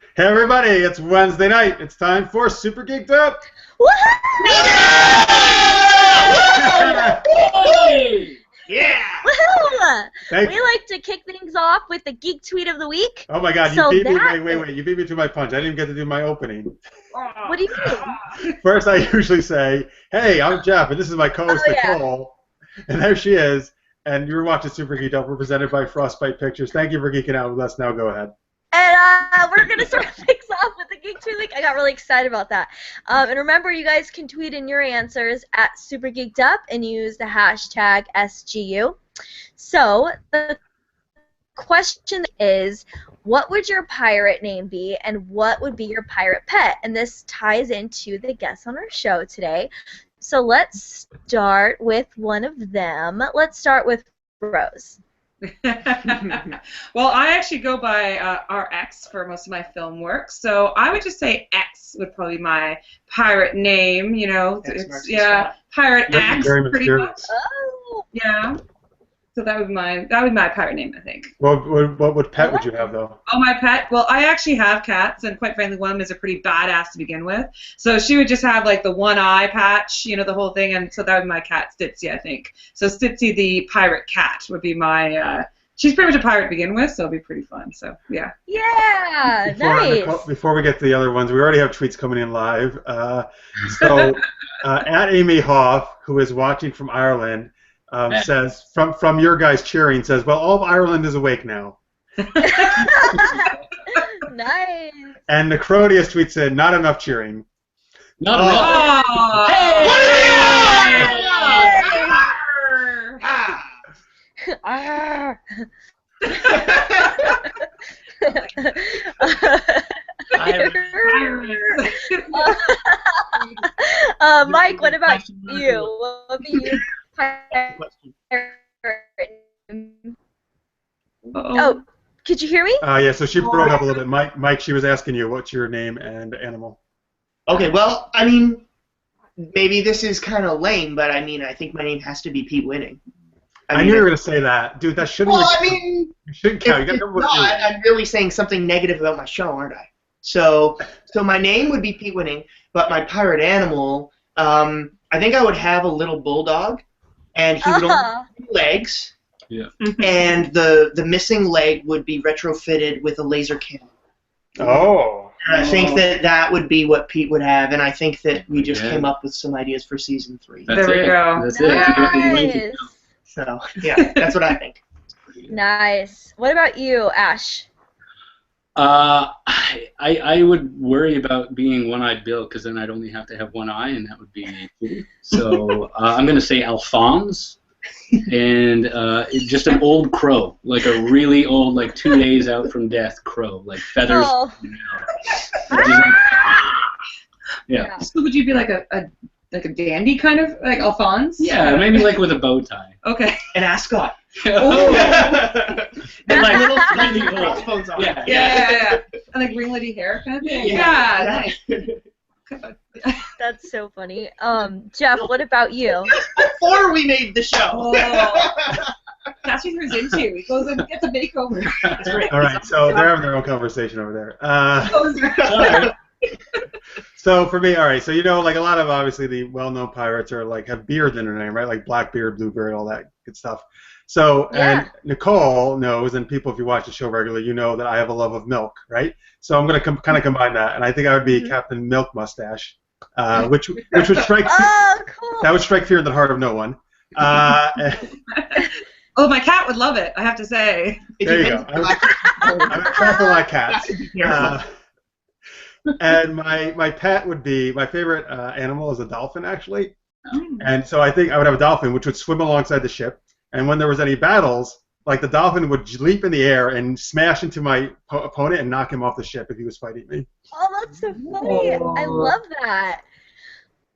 Hey everybody, it's Wednesday night. It's time for Super Geeked Up. Yeah! Woohoo! Thank We you. like to kick things off with the Geek Tweet of the Week. Oh my God, So you beat me. that- Wait. You beat me to my punch. I didn't get to do my opening. What do you mean? First, I usually say, hey, I'm Jeff, and this is my co-host, Oh, yeah. Nicole. And there she is. And you're watching Super Geeked Up. We're presented by Frostbite Pictures. Thank you for geeking out with us. Now go ahead. And we're going to start things off with the Geek Tweet of the Week. I got really excited about that. And remember, you guys can tweet in your answers at SuperGeekedUp and use the hashtag SGU. So, the question is, what would your pirate name be, and what would be your pirate pet? And this ties into the guests on our show today. So let's start with one of them. Let's start with Rose. Well, I actually go by RX for most of my film work, so I would just say X would probably be my pirate name. You know, Pirate X, Very pretty much. mysterious. Oh, Yeah. So that would be my pirate name, I think. What pet would you have, though? Oh, my pet? Well, I actually have cats, and quite frankly, one of them is a pretty badass to begin with. So she would just have, like, the one eye patch, you know, the whole thing, and so that would be my cat, Stitzy, I think. So Stitzy the pirate cat would be my, she's pretty much a pirate to begin with, so it'll be pretty fun, so, yeah. yeah, nice. Before we get to the other ones, we already have tweets coming in live. At Amy Hoff, who is watching from Ireland, says, from your guys cheering, says, well, all of Ireland is awake now. Nice. And Necrodius tweets in, not enough cheering. Not enough. Oh! Arr. Mike, what about you? What would be your pirate name? Oh, could you hear me? Yeah, so she broke up a little bit. Mike, she was asking you, what's your name and animal? Okay, well, I mean, maybe this is kind of lame, but I mean, I think my name has to be Pete Winning. I knew you were going to say that. Dude, that shouldn't Well, I mean, you shouldn't count. You got if to it's remember what not, it is. I'm really saying something negative about my show, aren't I? So my name would be Pete Winning, but my pirate animal, I think I would have a little bulldog, and he would only have 2 legs. Yeah. And the missing leg would be retrofitted with a laser cannon. Oh. And I think that would be what Pete would have, and I think that we just came up with some ideas for season 3. There we go. That's Nice. So, yeah, that's what I think. Nice. What about you, Ash? I would worry about being One-Eyed Bill, because then I'd only have to have one eye, and that would be Kitty. So I'm going to say Alphonse, and just an old crow, like a really old, like 2 days out from death crow, like feathers. Oh. Yeah. So would you be like a dandy kind of, like Alphonse? Yeah, maybe like with a bow tie. Okay. An ascot. Oh. And like little really tiny old. crossbones on. Yeah. Yeah. And like ringlety hair kind of thing? Yeah. That's so funny. Jeff, what about you? Before we made the show. Oh. That's what he was into. He goes and gets a makeover. All right, so they're having their own conversation over there. Sorry. So for me, all right, so you know, like a lot of obviously the well-known pirates are like have beards in their name, right? Like Blackbeard, Bluebeard, all that good stuff. So and Nicole knows, and people, if you watch the show regularly, you know that I have a love of milk, right? So I'm gonna kind of combine that, and I think I would be Captain Milk Mustache, which would strike cool. that would strike fear in the heart of no one. Oh, my cat would love it, I have to say. There you go. I'm attracted to like cats. And my pet would be, my favorite animal is a dolphin, actually. And so I think I would have a dolphin which would swim alongside the ship. And when there was any battles, like the dolphin would leap in the air and smash into my opponent and knock him off the ship if he was fighting me. Oh, that's so funny. I love that.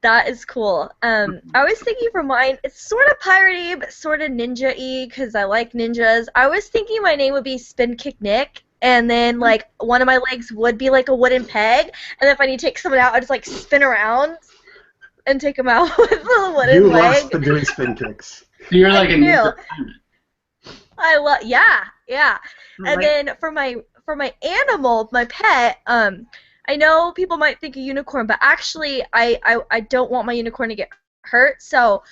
That is cool. I was thinking for mine, it's sort of piratey, but sort of ninja-y, because I like ninjas. I was thinking my name would be Spin Kick Nick, and then, like, one of my legs would be, like, a wooden peg, and if I need to take someone out, I just, like, spin around and take them out with the wooden leg. You love doing spin kicks. So you're like a I ninja. love, yeah. And then for my for my animal, my pet, I know people might think a unicorn, but actually I don't want my unicorn to get hurt, so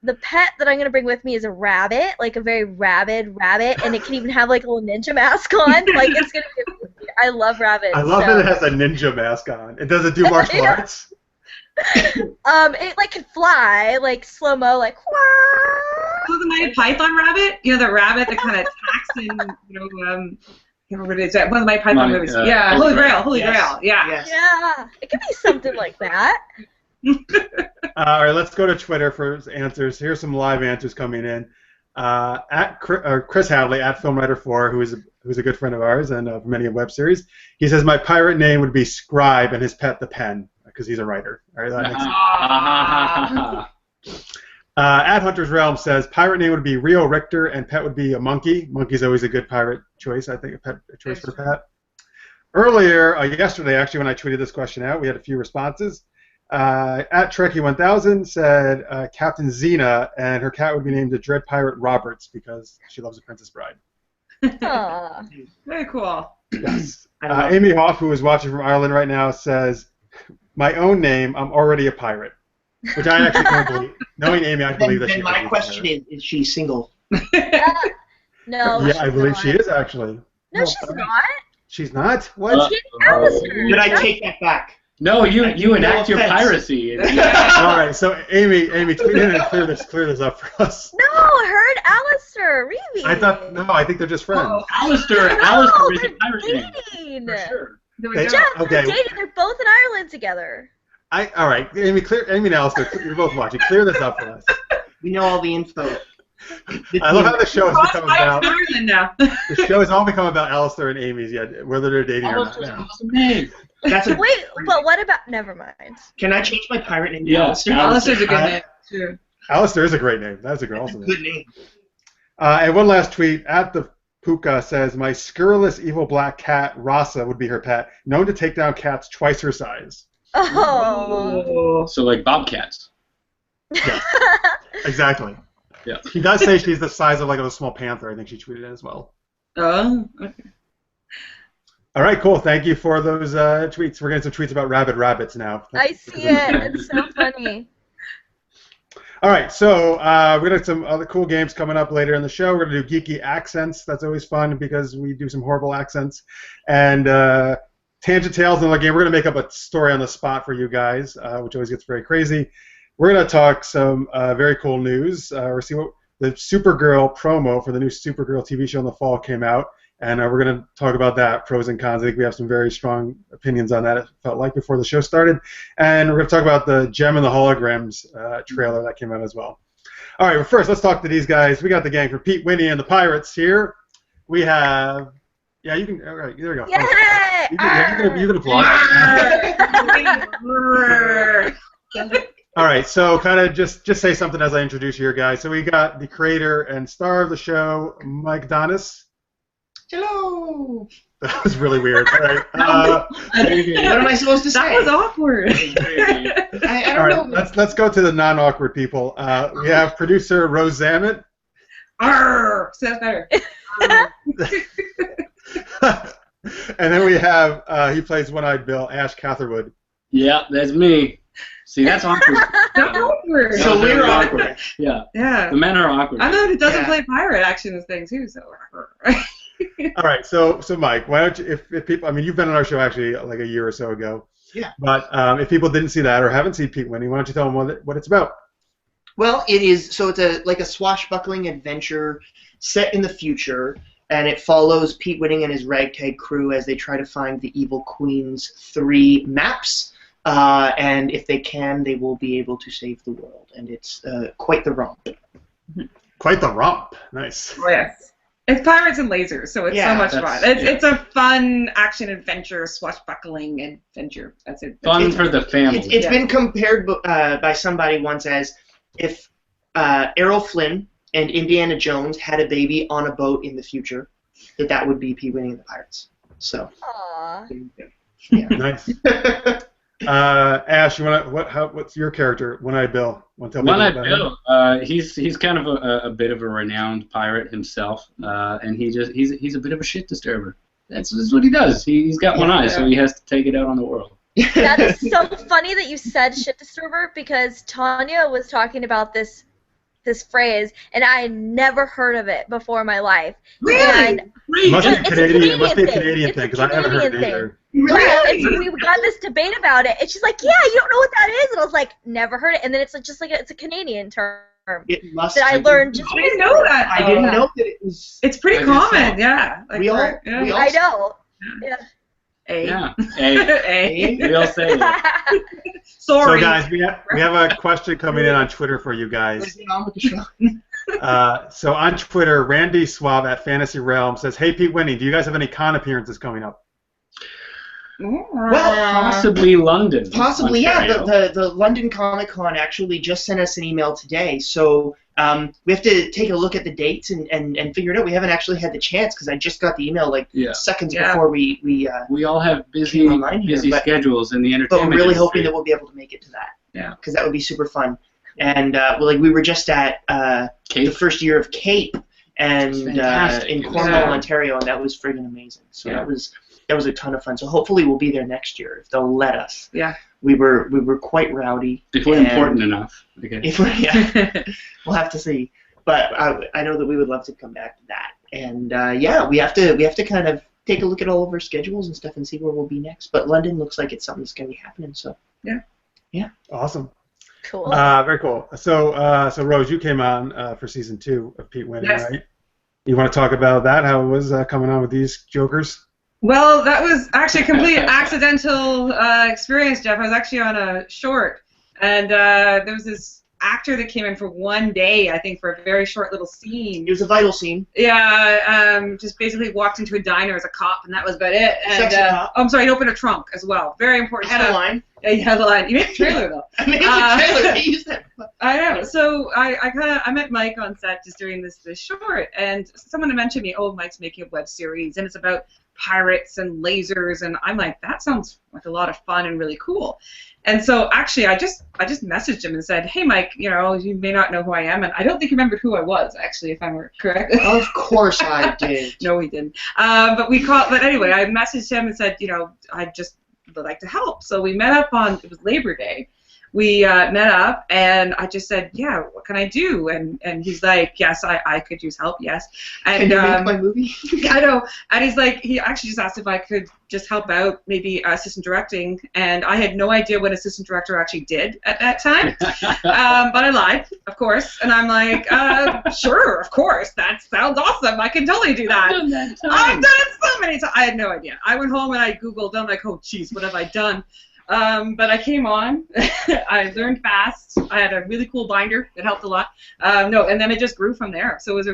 the pet that I'm going to bring with me is a rabbit, like a very rabid rabbit, and it can even have like a little ninja mask on. Like, it's going to be, I love rabbits. I love that it has a ninja mask on. It doesn't do martial arts? It like can fly, like slow-mo, like, So the Monty Python rabbit, you know, the rabbit that kind of attacks in, you know, I can't remember what it is. One of the Monty Python movies. Yeah, Holy Grail, Holy Grail. Yeah. Yes. yeah, it could be something like that. All right, let's go to Twitter for answers. Here's some live answers coming in. At Chris Hadley, at FilmWriter4, who's a good friend of ours and of many web series. He says my pirate name would be Scribe and his pet the Pen, because he's a writer. All right, that makes sense. At Hunter's Realm says pirate name would be Rio Richter and pet would be a monkey. Monkey's always a good pirate choice, I think, a choice for a pet. Earlier, yesterday, actually, when I tweeted this question out, we had a few responses. At Trekkie1000 said Captain Xena, and her cat would be named the Dread Pirate Roberts because she loves The Princess Bride. Aww. Very cool. Yes. Amy Hoff, who is watching from Ireland right now, says, my own name, I'm already a pirate. Which I actually don't believe. Knowing Amy, I believe that she is. My question is she single? No. Yeah, I believe she is, actually. No, she's not. She's not? What? She's Alistair. Did I take that back? No, you enact your offense. piracy. All right, so Amy, tweet in and clear this up for us. No, her and Alistair, really. I think they're just friends. Oh, Alistair is a pirate name. dating. For sure. there we They- go. Jeff, Okay. they're dating. They're both in Ireland together. All right, Amy and Alistair, you're both watching. Clear this up for us. We know all the info. I love how the show has become about. Ireland now. The show has all become about Alistair and Amy's, whether they're dating or not. Alistair's an Now. awesome name. That's a, Wait, but what about? Never mind. Can I change my pirate name to Yeah. Alistair? Alistair's a good name, too. Alistair is a great name. That's a great That's a awesome good name. name. And one last tweet at the Puka says, my scurrilous evil black cat Rasa would be her pet, known to take down cats twice her size. Oh. So like bobcats. Exactly. Yeah. She does say she's the size of like a small panther. I think she tweeted it as well. Oh, okay. All right, cool. Thank you for those tweets. We're getting some tweets about rabid rabbits now. I see it. It's so funny. All right, so we're going to have some other cool games coming up later in the show. We're going to do Geeky Accents. That's always fun because we do some horrible accents. And Tangent Tales, another game. We're going to make up a story on the spot for you guys, which always gets very crazy. We're going to talk some very cool news. We're see what the Supergirl promo for the new Supergirl TV show in the fall came out. And we're going to talk about that, pros and cons. I think we have some very strong opinions on that, it felt like, before the show started. And we're going to talk about the JEM and the Holograms trailer that came out as well. All right, well, first, let's talk to these guys. We got the gang from Pete, Winnie, and the Pirates here. We have... Yeah, you can... All right, there you go. Yay! You can applaud. All right, so kind of just say something as I introduce you here, guys. So we got the creator and star of the show, Mike Donis. Hello. That was really weird. All right. What am I supposed to say? That was awkward. I All don't right, know. let's go to the non-awkward people. We have producer Rose Zammit. Arr! So that's better. And then we have, he plays One-Eyed Bill, Ash Catherwood. Yeah, that's me. See, that's awkward. That's awkward. So That's we're very awkward. Yeah, Yeah. the men are awkward. I'm the one who doesn't Yeah. play pirate action this thing too, so. All right, so Mike, why don't you, if people, I mean, you've been on our show actually like a year or so ago. Yeah. But if people didn't see that or haven't seen Pete Winnie, why don't you tell them what it's about? Well, it is. So it's like a swashbuckling adventure set in the future, and it follows Pete Whitting and his ragtag crew as they try to find the Evil Queen's 3 maps. And if they can, they will be able to save the world. And it's quite the romp. Quite the romp. Nice. Oh, yes. It's pirates and lasers, so it's so much fun. It's a fun action adventure, swashbuckling adventure. That's it. Fun for the family. It's been compared by somebody once as if Errol Flynn and Indiana Jones had a baby on a boat in the future, that would be Pete Winnie and the Pirates. So. Aww. Yeah. Nice. Ash, what's your character? One-Eyed Bill. Want to tell me One-Eyed about him? Bill. He's kind of a bit of a renowned pirate himself, and he's a bit of a shit disturber. That's what he does. He's got one eye, so he has to take it out on the world. That is so funny that you said ship disturber, because Tanya was talking about this phrase, and I had never heard of it before in my life. Really? And It must be Canadian it must be a thing. Canadian It's thing, a because I haven't heard it Canadian either. Right, and so we got this debate about it, and she's like, "Yeah, you don't know what that is," and I was like, "Never heard it." And then it's like, just like it's a Canadian term It must. that I learned just I didn't know that. I didn't know that it was. It's pretty common, yeah. Like We all- yeah. we all- I know. Yeah. A. Yeah. A. We all say it. Sorry. So guys, we have a question coming in on Twitter for you What's guys. going on with the show? So on Twitter, Randy Swab at Fantasy Realm says, "Hey Pete Winnie, do you guys have any con appearances coming up?" Possibly London. Possibly, Ontario. yeah. The London Comic Con actually just sent us an email today, so we have to take a look at the dates and figure it out. We haven't actually had the chance because I just got the email like seconds before we We all have busy came online here, but schedules in the we're entertainment really industry. hoping that we'll be able to make it to that. Yeah. Because that would be super fun. And we were just at Cape. the first year of Cape and Fantastic. in Cornwall, Yeah. Ontario, and that was friggin' amazing. So Yeah. that was a ton of fun. So hopefully we'll be there next year if they'll let us. Yeah. We were quite rowdy. If we're and important enough. Okay. If we're, yeah, we'll have to see. But I know that we would love to come back to that. And we have to kind of take a look at all of our schedules and stuff and see where we'll be next. But London looks like it's something that's going to be happening. So Awesome. Cool. Very cool. So Rose, you came on for season 2 of Pete Winnie, Yes. right? You want to talk about that? How it was coming on with these jokers? Well, that was actually a complete accidental experience, Jeff. I was actually on a short, and there was this actor that came in for one day, I think, for a very short little scene. it was a vital scene. Yeah, just basically walked into a diner as a cop, and that was about it. And Sexy cop. oh, I'm sorry, he opened a trunk as well. Very important Had a stuff. line. Yeah, he had a line. You made the trailer though. I made the trailer. They used that. I know. So I met Mike on set just during this short, and someone had mentioned me, oh, Mike's making a web series, and it's about pirates and lasers, and I'm like, that sounds like a lot of fun and really cool. And so actually, I just messaged him and said, hey, Mike, you may not know who I am, and I don't think he remembered who I was, actually, if I'm correct. Of course I did. No, he didn't. But anyway, I messaged him and said, I just would like to help. So we met up it was Labor Day. We met up, and I just said, yeah, what can I do? And he's like, yes, I could use help, yes. And Can you make my movie? I know. And he's like, he actually just asked if I could just help out, maybe assistant directing. And I had no idea what assistant director actually did at that time. But I lied, of course. And I'm like, sure, of course. That sounds awesome. I can totally do that. I've done it so many times. I had no idea. I went home and I Googled. I'm like, oh, geez, what have I done? But I came on. I learned fast. I had a really cool binder that helped a lot. And then it just grew from there. So it was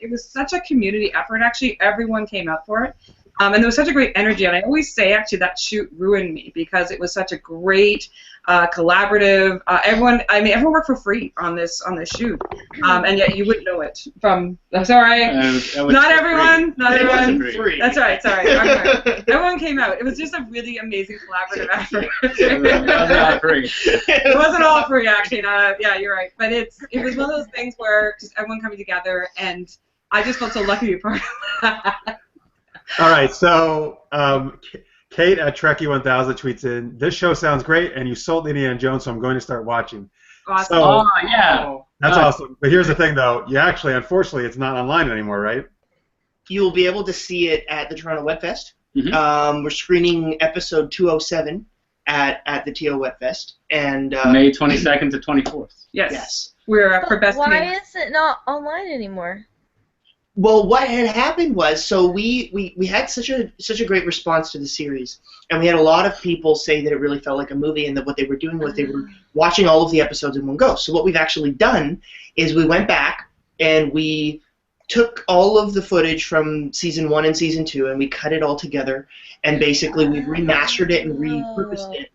it was such a community effort. Actually, everyone came out for it. And there was such a great energy. And I always say, actually, that shoot ruined me because it was such a great collaborative. Everyone worked for free on this shoot. And yet you wouldn't know it from. I'm sorry. Not everyone. Not everyone. Free. That's right. Sorry. Everyone came out. It was just a really amazing collaborative effort. It wasn't all free, actually. Yeah, you're right. But it was one of those things where just everyone coming together, and I just felt so lucky to be part of that. All right, so Kate at Trekkie1000 tweets in, this show sounds great, and you sold Indiana Jones, so I'm going to start watching. Awesome. So, yeah. That's awesome. But here's the thing, though. You actually, unfortunately, it's not online anymore, right? You'll be able to see it at the Toronto Wet Fest. Mm-hmm. We're screening episode 207 at the TO Wet Fest. And May 22nd to 24th. Yes. We're up for best Why comedian. is it not online anymore? Well, what had happened was, so we had such a great response to the series, and we had a lot of people say that it really felt like a movie, and that what they were doing was they were watching all of the episodes in one go. So what we've actually done is we went back and we took all of the footage from season 1 and season 2, and we cut it all together, and basically we remastered it and repurposed it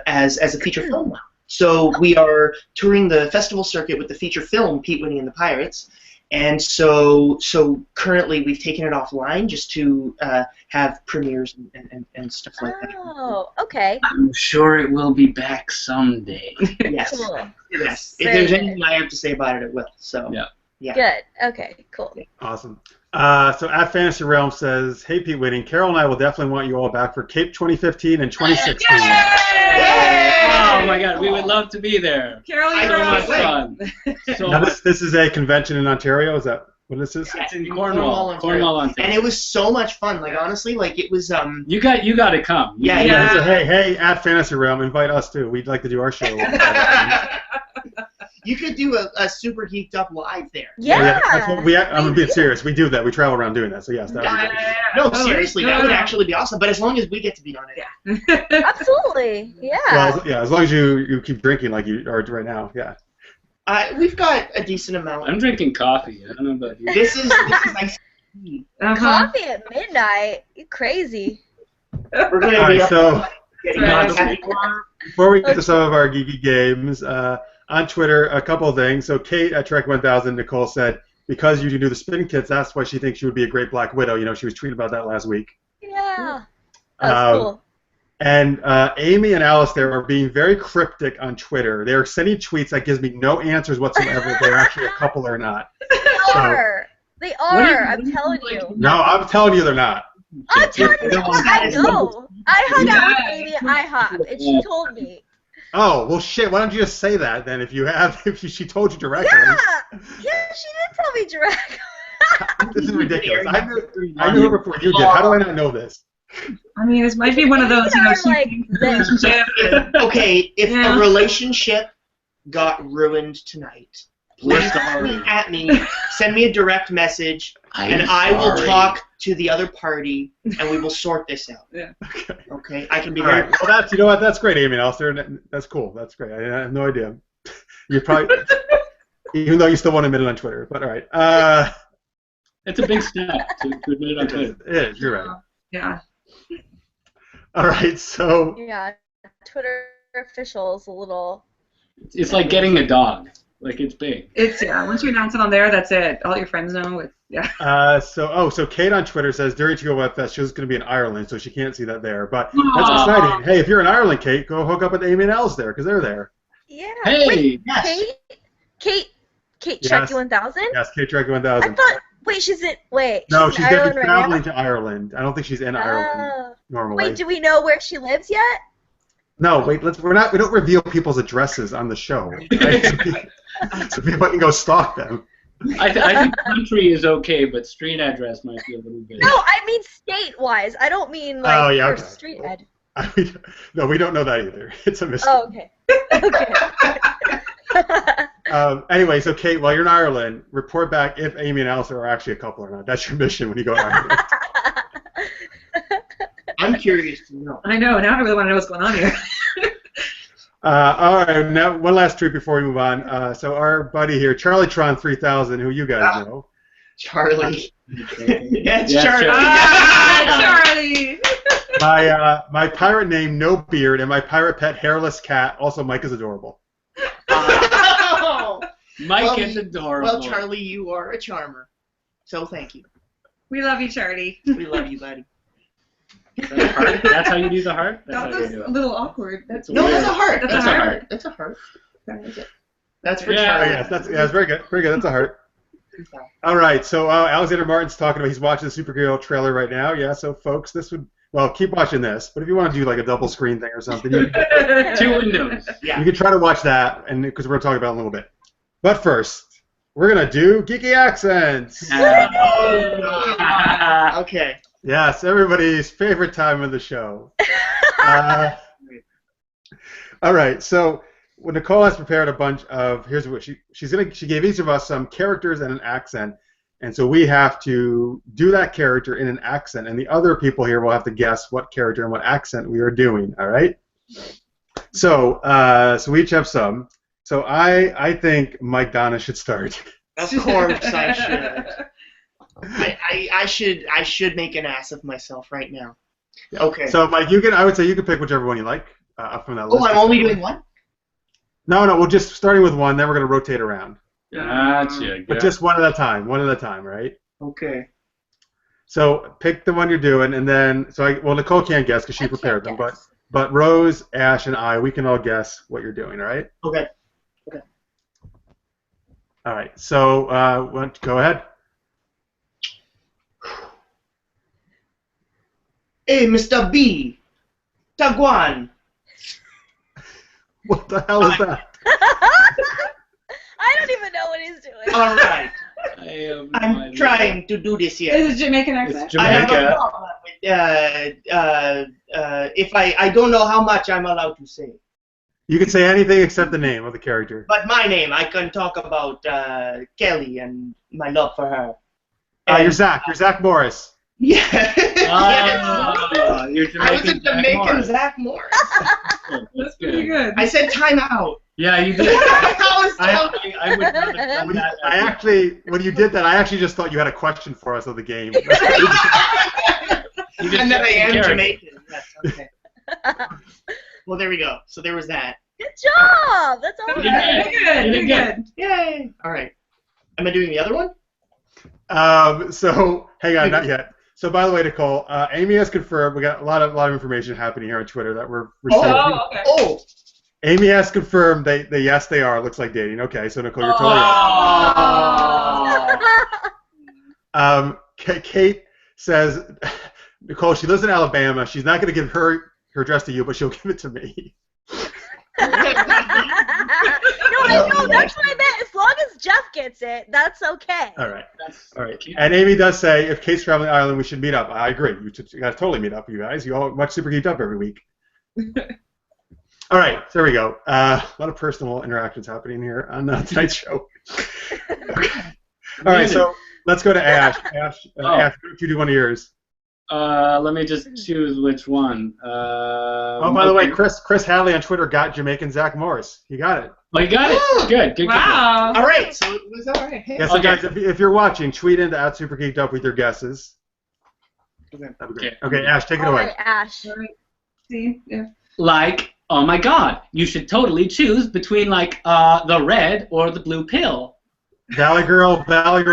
as a feature film now. So we are touring the festival circuit with the feature film Pete Winnie and the Pirates. And so currently we've taken it offline just to have premieres and stuff like that. Oh, okay. I'm sure it will be back someday. Yes. Cool. Yes. If Very there's good. anything I have to say about it, it will. So Yeah. yeah. Good. Okay, cool. Awesome. So at Fantasy Realm says, "Hey Pete Winning, Carol and I will definitely want you all back for Cape 2015 and 2016." Oh my God, we would love to be there. Carol, So you're much awesome. fun. So Now much. this is a convention in Ontario. Is that what this is? It's in Cornwall, Ontario. And it was so much fun. Like honestly, like it was. You got to come. Yeah, Yeah. So, hey, at Fantasy Realm, invite us too. We'd like to do our show. You could do a Super Geeked Up live there. Yeah. That's what I'm being serious. We do that. We travel around doing that. So yes, that would be great. No, seriously, that would actually be awesome. But as long as we get to be on it. Absolutely. Yeah. Well, yeah, as long as you keep drinking like you are right now. Yeah. We've got a decent amount. I'm drinking coffee. I don't know about you. This is nice. Coffee at midnight. You crazy. We're going to All be right. up So getting Right. on happy before we get to some of our geeky games, on Twitter, a couple of things. So Kate at Trek 1000, Nicole said, because you do the spin kits, that's why she thinks she would be a great Black Widow. You know, she was tweeting about that last week. Yeah. That's cool. And Amy and Alice there are being very cryptic on Twitter. They are sending tweets that gives me no answers whatsoever if they're actually a couple or not. They are. They are. I'm telling you. No, I'm telling you they're not. I'm telling you. I know. I hung out with Amy at IHOP, and she told me. Oh, well, shit, why don't you just say that then if she told you directly? Yeah, she did tell me directly. This is ridiculous. I knew her before you did. How do I not know this? I mean, this might be one of those, relationship. Okay, if a relationship got ruined tonight, please Sorry. tweet at me, send me a direct message, and I will talk to the other party, and we will sort this out. Yeah. Okay, I can be All very. right. Well, you know what? That's great, Amy and Alice. That's cool. That's great. I have no idea. You probably, even though you still won't admit it on Twitter. But all right. It's a big step to admit it on Twitter. It is. You're right. Yeah. All right. So. Yeah, Twitter official is a little. It's like getting a dog. Like, it's big. It's, once you announce it on there, that's it. All your friends know. So Kate on Twitter says during To Go Web Fest she was going to be in Ireland, so she can't see that there. But that's exciting. Hey, if you're in Ireland, Kate, go hook up with Amy and Alice there because they're there. Yeah. Hey! Wait, Yes. Kate Yes. Trek 1000? Yes, Kate Trek I 1000. thought. Wait, she's in. Wait. No, she's she's in going to Ireland be right now? traveling to Ireland. I don't think she's in Ireland normally. Wait, do we know where she lives yet? No, wait. We don't reveal people's addresses on the show. Right? So people can go stalk them. I think country is okay, but street address might be a little bit. No, I mean state-wise. I don't mean like Oh, yeah, her okay. street ed. No, we don't know that either. It's a mystery. Oh, okay. Okay. Anyway, so Kate, while you're in Ireland, report back if Amy and Alice are actually a couple or not. That's your mission when you go to Ireland. I'm curious to know. I know. Now I really want to know what's going on here. All right, now one last tweet before we move on. So our buddy here, Charlie Tron 3000, who you guys know. Charlie. Yes, Yes, Charlie. Charlie! My pirate name, No Beard, and my pirate pet, Hairless Cat. Also, Mike is adorable. Oh. Mike is adorable. Well, Charlie, you are a charmer. So thank you. We love you, Charlie. We love you, buddy. That's heart? That's how you do the heart? That's That how you was do a it. little awkward. No, that's a heart. That's a heart. That's a heart. That's for Yeah. Oh, Charlie. yes, that's very good. Very good. That's a heart. All right, so Alexander Martin's talking about he's watching the Supergirl trailer right now. Yeah, so folks, keep watching this. But if you want to do like a double screen thing or something, you can, 2 windows. Yeah. you can try to watch that, and because we're going to talk about it in a little bit. But first, we're going to do Geeky Accents. Okay. Yes, everybody's favorite time of the show. All right, so Nicole has prepared a bunch of. Here's what she gave each of us some characters and an accent, and so we have to do that character in an accent, and the other people here will have to guess what character and what accent we are doing. All right. So we each have some. So I think Mike Donna should start. Of course I should. I should make an ass of myself right now. Yeah. Okay. So Mike, I would say you can pick whichever one you like up from that list. Oh, I'm only doing one? No, we're just starting with one. Then we're going to rotate around. Gotcha. But just one at a time, right? Okay. So pick the one you're doing, and then Nicole can't guess because she prepared them, but Rose, Ash, and I, we can all guess what you're doing, all right? Okay. All right. So go ahead. Hey, Mr. B. Tagwan. What the hell is that? I don't even know what he's doing. All right. I'm trying to do this here. Is it Jamaican It's accent? I have a Jamaica. problem with, if I don't know how much I'm allowed to say. You can say anything except the name of the character. But my name, I can talk about Kelly and my love for her. You're Zach. You're Zach Morris. Yeah. Ah, you're I was a Jamaican Jamaican Zach Zach Morris. Morris. That's pretty good. I said time out. Yeah, you did. I would not have done that. I actually, when you did that, I actually just thought you had a question for us of the game. And then I am character. Jamaican. Yes, okay. Well, there we go. So there was that. Good job. That's all. You Good. did Pretty good. Pretty good. Yay. All right. Am I doing the other one? So hang on, not yet. So by the way, Nicole, Amy has confirmed. We got a lot of information happening here on Twitter that we're receiving. Oh, okay. Oh. Amy has confirmed they yes they are. Looks like dating. Okay, so Nicole, you're totally right. Kate says, Nicole, she lives in Alabama. She's not going to give her address to you, but she'll give it to me. No, I know. That's what I meant. As long as Jeff gets it, that's okay. All right. All right. And Amy does say, if Kate's traveling to Ireland, we should meet up. I agree. You got to totally meet up, you guys. You all watch Super Geeked Up every week. All right. There we go. A lot of personal interactions happening here on tonight's show. Okay. All right. So let's go to Ash. Ash, Ash, why don't you do one of yours? Let me just choose which one. Oh, by the way, Chris Hadley on Twitter got Jamaican Zach Morris. He got it. Oh, you got it. Good. Good. Wow. All right. So it was all right. Hey. Yeah, so Okay. guys, if you're watching, tweet into @SuperGeekedUp with your guesses. Okay. That'd be great. Okay. Okay, Ash, take it All away. right, Ash. All right. See? Yeah. Like, oh my God, you should totally choose between like the red or the blue pill. Valley Girl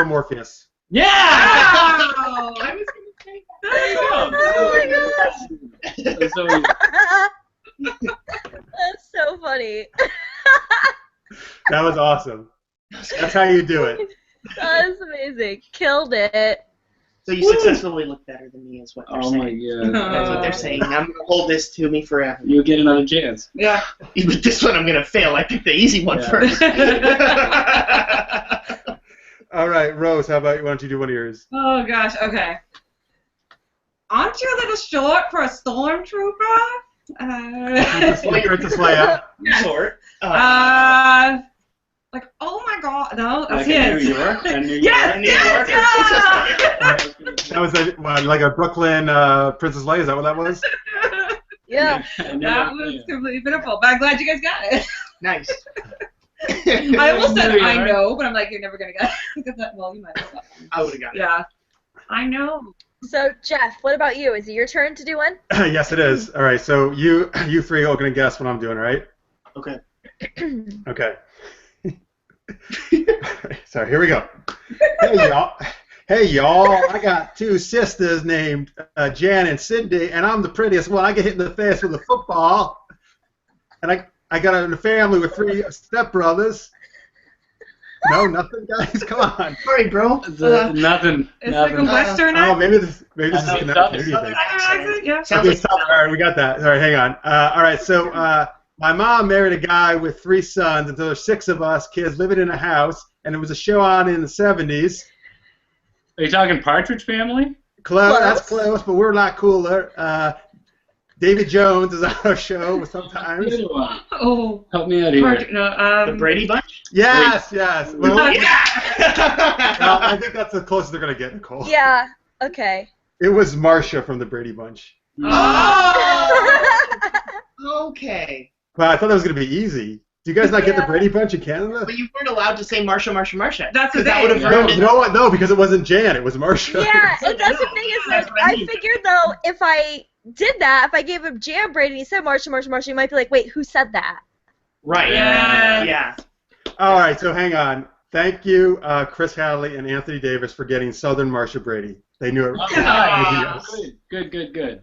Morpheus. Yeah. Wow. I was gonna say There you go. Oh That's so easy. That's so funny. That was awesome. That's how you do it. That was amazing. Killed it. So you successfully look better than me, is what they're Oh my saying. God. That's what they're saying. I'm gonna hold this to me forever. You get another chance. Yeah. With this one, I'm gonna fail. I picked the easy one Yeah. first. All right, Rose, how about you? Why don't you do one of yours? Oh gosh. Okay. Aren't you a little short for a stormtrooper? Princess Leia. Short. Like, oh my God, no, that's Like in his. New York. And New Yes, York. yes, yes. That was like a Brooklyn Princess Leia. Is that what that was? Yeah. That was completely pitiful, but I'm glad you guys got it. Nice. I almost said New I York. know, but I'm like, you're never gonna get it. Because well, you might know. I would have got it. Yeah. I know. So, Jeff, what about you? Is it your turn to do one? Yes, it is. All right, so you three are going to guess what I'm doing, right? Okay. Okay. So here we go. Hey y'all. Hey y'all. I got two sisters named Jan and Cindy, and I'm the prettiest one. I get hit in the face with a football, and I got a family with 3 stepbrothers. No, nothing, guys. Come on. Sorry, bro. Nothing. It's like a Nothing. Western Oh, accent. maybe this is I know, connected. Southern Accent, yeah. Sounds Okay, like stop. All right, we got that. All right, hang on. All right, so my mom married a guy with 3 sons, and so there's 6 of us kids living in a house, and it was a show on in the 70s. Are you talking Partridge Family? Close. That's close, but we're a lot cooler. David Jones is on our show sometimes. Good one. Oh. Help me out here. No, the Brady Bunch? Yes, yes. Well, Yeah! I think that's the closest they're going to get, Nicole. Yeah. Okay. It was Marcia from the Brady Bunch. Oh! Okay. Well, I thought that was going to be easy. Do you guys not get the Brady Bunch in Canada? But you weren't allowed to say Marsha. That's the Because that thing. would have Yeah. No, ruined it. you know what? No, because it wasn't Jan. It was Marcia. Yeah, and that's the thing is That's that what I I mean. figured though if I did that, if I gave him Jam Brady and he said Marsha, you might be like, wait, who said that? Right. Yeah. Yeah. All right, so hang on. Thank you, Chris Hadley and Anthony Davis, for getting Southern Marcia Brady. They knew it. Good.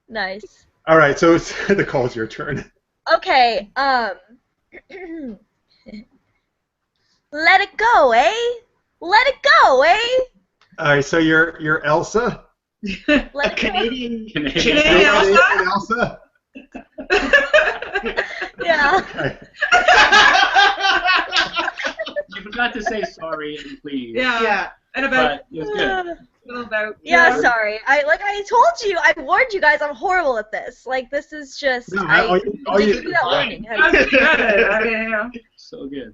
Nice. All right, so it's Nicole's your turn. Okay, let it go, eh? Let it go, eh? All right, so you're Elsa. A Like, Canadian. Canadian Elsa? yeah. Okay. You forgot to say sorry and please. Yeah. Yeah. And about But it was good. a little about. Yeah, sorry. I told you, I warned you guys. I'm horrible at this. Like, this is just. No, I you- give you that warning. That was good. I mean, yeah. So good.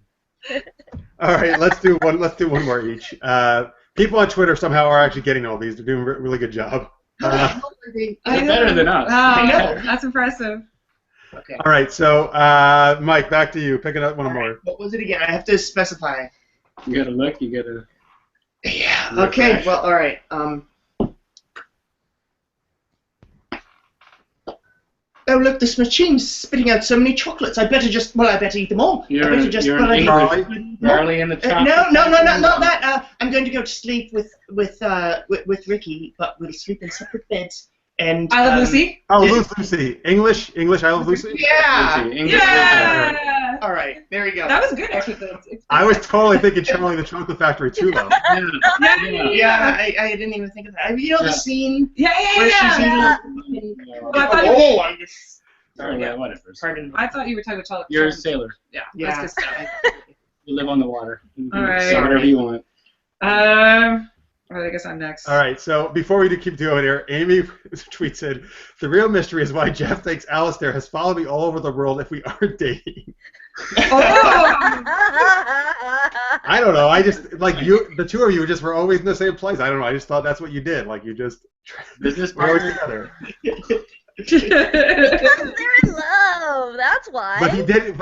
All right, let's do one. Let's do one more each. People on Twitter somehow are actually getting all these. They're doing a really good job. I They're know. better than us. Wow, I know. that's impressive. Okay. All right, so Mike, back to you. Picking up one All right, more. what was it again? I have to specify. You gotta look. You gotta. Yeah. Okay. Refresh. Well, all right. Oh look, this machine's spitting out so many chocolates. I better eat them all. You're, I better just. you're well, an I English. eat- Marley and the chocolate. No, not that. I'm going to go to sleep with Ricky, but we'll sleep in separate beds. And I Love Lucy. Oh, Lucy. English. I Love Lucy. Yeah. English. Yeah. All right. There you go. That was good, actually. I was totally thinking Charlie and the Chocolate Factory too, though. Yeah, I didn't even think of that. You know the scene Yeah. where she's yeah. eating. Well, I thought you- Oh, I'm just. Sorry, yeah, whatever. Pardon. I thought you were talking about chocolate. You're a sailor. Yeah. Yeah. That's good stuff. You live on the water. You can All right. say whatever you want. Well, I guess I'm next. All right, so before we keep doing here, Amy tweets in, the real mystery is why Jeff thinks Alistair has followed me all over the world if we aren't dating. Oh! I don't know. I just, like, the two of you just were always in the same place. I don't know. I just thought that's what you did. Like, you just Business were always partner. together. Because they're in love. That's why. But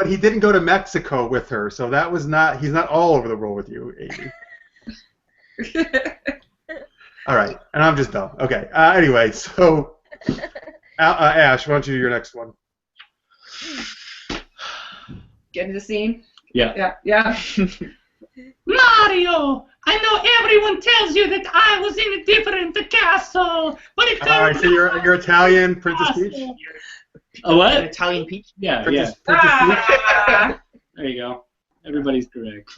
he didn't go to Mexico with her, so that was not, he's not all over the world with you, Amy. All right, and I'm just dumb. Okay. Anyway, so Ash, why don't you do your next one? Get into the scene. Yeah. Yeah. Mario, I know everyone tells you that I was in a different castle, but it All right, so you're Italian, Princess Peach? A An what? Italian peach. Yeah, yeah. Princess Peach? Ah. There you go. Everybody's correct.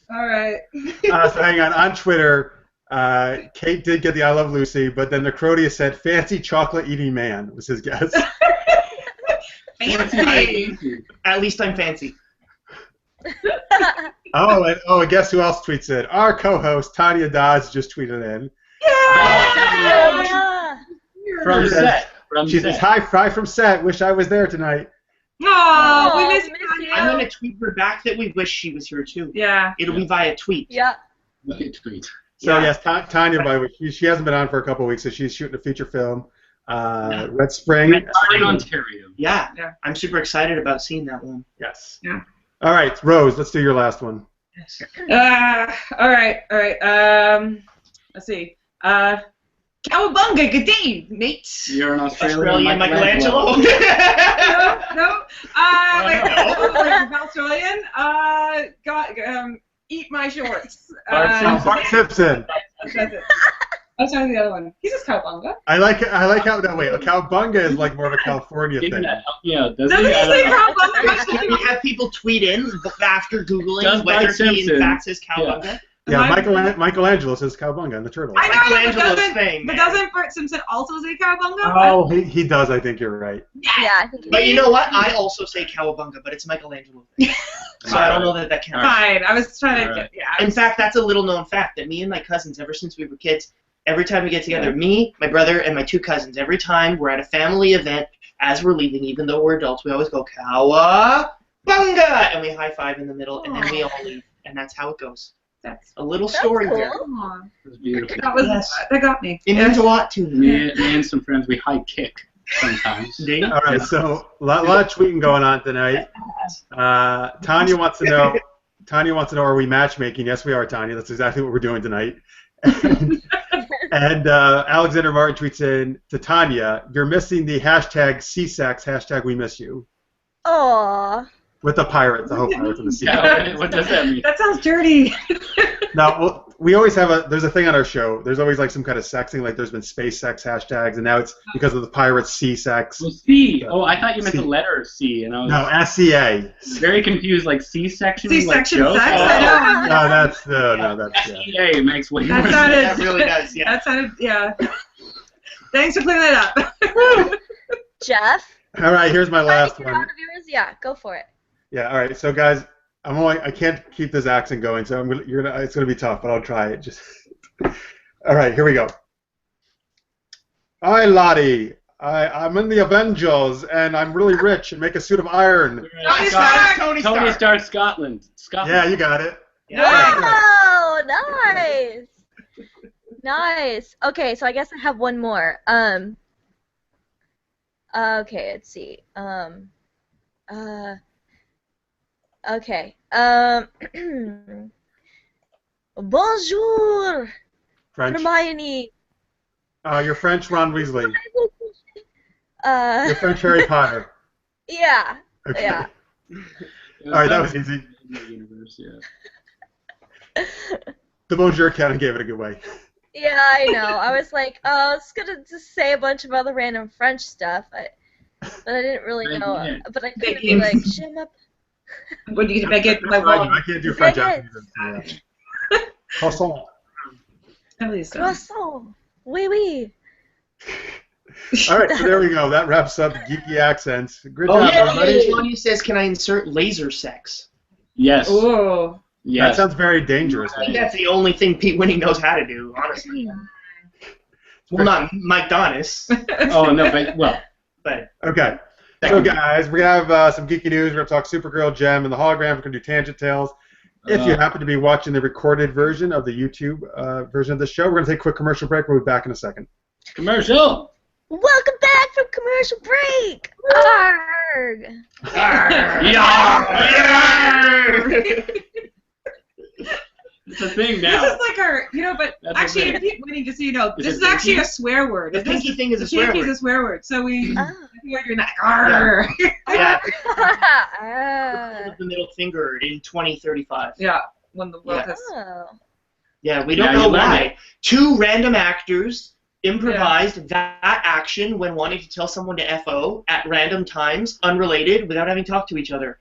All right. So hang on Twitter, Kate did get the I Love Lucy, but then Necrodia said fancy chocolate eating man was his guess. Fancy. At least I'm fancy. And guess who else tweets in? Our co-host Tanya Dodds just tweeted in. Yeah. From set. From She says, set. hi from set. Wish I was there tonight. Oh, we Oh, miss miss you. you. I'm gonna tweet her back that we wish she was here too. Yeah. It'll be via tweet. Yeah. Look at tweet. So Yeah. yes, Tanya, by the way, she hasn't been on for a couple of weeks, so she's shooting a feature film, Red Spring. In Ontario. Yeah. Yeah. I'm super excited about seeing that one. Yes. Yeah. All right, Rose, let's do your last one. All right. Let's see. Cowabunga, good day, mate. You're an Australian Michelangelo. No. Like Australian. Eat my shorts. Bart Simpson. That's it. I was trying to the other one. He says cowabunga. I like how no wait, a cowabunga is like more of a California Isn't thing. that, yeah, doesn't Doesn't he say We cowabunga? have people tweet in after Googling Does whether Bart he in Simpson. fact says cowabunga. Yeah, Mine- Michelangelo says cowabunga in the turtle. I know, but Michelangelo's thing, but man. doesn't Bart Simpson also say cowabunga? Oh, he does. I think you're right. Yeah, I think But you know what? I also say cowabunga, but it's Michelangelo thing. So I don't know that counts. Fine. I was trying to. Alright. Yeah. In fact, that's a little known fact that me and my cousins, ever since we were kids, every time we get together, me, my brother, and my two cousins, every time we're at a family event, as we're leaving, even though we're adults, we always go, cowabunga! And we high five in the middle, and then we all leave. And that's how it goes. That's A little That's story cool. there. Aw, It was beautiful. that got me. It means a lot to me. Me and some friends, we high kick sometimes. Do you? All right, so a lot of tweeting going on tonight. Tanya wants to know. Are we matchmaking? Yes, we are, Tanya. That's exactly what we're doing tonight. And Alexander Martin tweets in to Tanya, "You're missing the hashtag CSAX, hashtag we miss you." Aww. With the pirates, the whole pirates in the sea. Yeah, what does that mean? That sounds dirty. Now, we always have there's a thing on our show. There's always like some kind of sexing, like there's been space sex hashtags, and now it's because of the pirates sea sex. Well, C. Oh, I thought you meant C. the letter C, and I was No, SCA. very confused. Like C-section. C-section like sex? joke? I know. No, that's yeah. SCA makes way more That sense. sounded. That really does, yeah. That sounded. Yeah. Thanks for clearing that up. Jeff? All right, here's my last Out one. of yours? Yeah, go for it. Yeah, all right. So guys, I can't keep this accent going, so it's gonna be tough, but I'll try it. Just all right, here we go. Hi, Lottie. I'm in the Avengers, and I'm really rich and make a suit of iron. Tony Stark. Tony Tony Stark. Stark, Scotland. Yeah, you got it. Oh, nice. Nice. Okay, so I guess I have one more. Okay, let's see. Okay. Bonjour, French. Hermione. You're French, Ron Weasley. You're French, Harry Potter. Yeah. Okay. Yeah. All right, that was easy. Universe, yeah. The Bonjour Cannon gave it a good way. Yeah, I know. I was like, oh, I was gonna just say a bunch of other random French stuff, but I didn't really know. Yeah. But I couldn't be like, JEM up. What do you make it? That's what I can't do French accents. Yeah. Croissant. Croissant. Oui, oui. All right, so there we go. That wraps up Geeky Accents. Good Oh, job, yeah, everybody. Tanya says, can I insert laser sex? Yes. Ooh. That Yes. sounds very dangerous. I think that's the only thing Pete Winning knows how to do, honestly. Well, not Mike Donis, Oh no, but well. but Okay. So, guys, we're going to have some geeky news. We're going to talk Supergirl, JEM, and the Holograms. We're going to do Tangent Tales. If you happen to be watching the recorded version of the YouTube version of the show, we're going to take a quick commercial break. We'll be back in a second. Commercial. Welcome back from commercial break. Arrgh. It's a thing This now. is like our, but That's actually, okay. Pete Winning, just so you know, Is this it is actually pinky? a swear word. the pinky thing is a The swear pinky word. is a swear word. So we, Oh. I think we're doing that. Arrgh. Yeah, Ah. the middle finger in 2035. Yeah, when the world Yeah. has. Oh. Yeah, we Yeah, don't you know learned why. it. Two random actors improvised that action when wanting to tell someone to FO at random times, unrelated, without having talked to each other.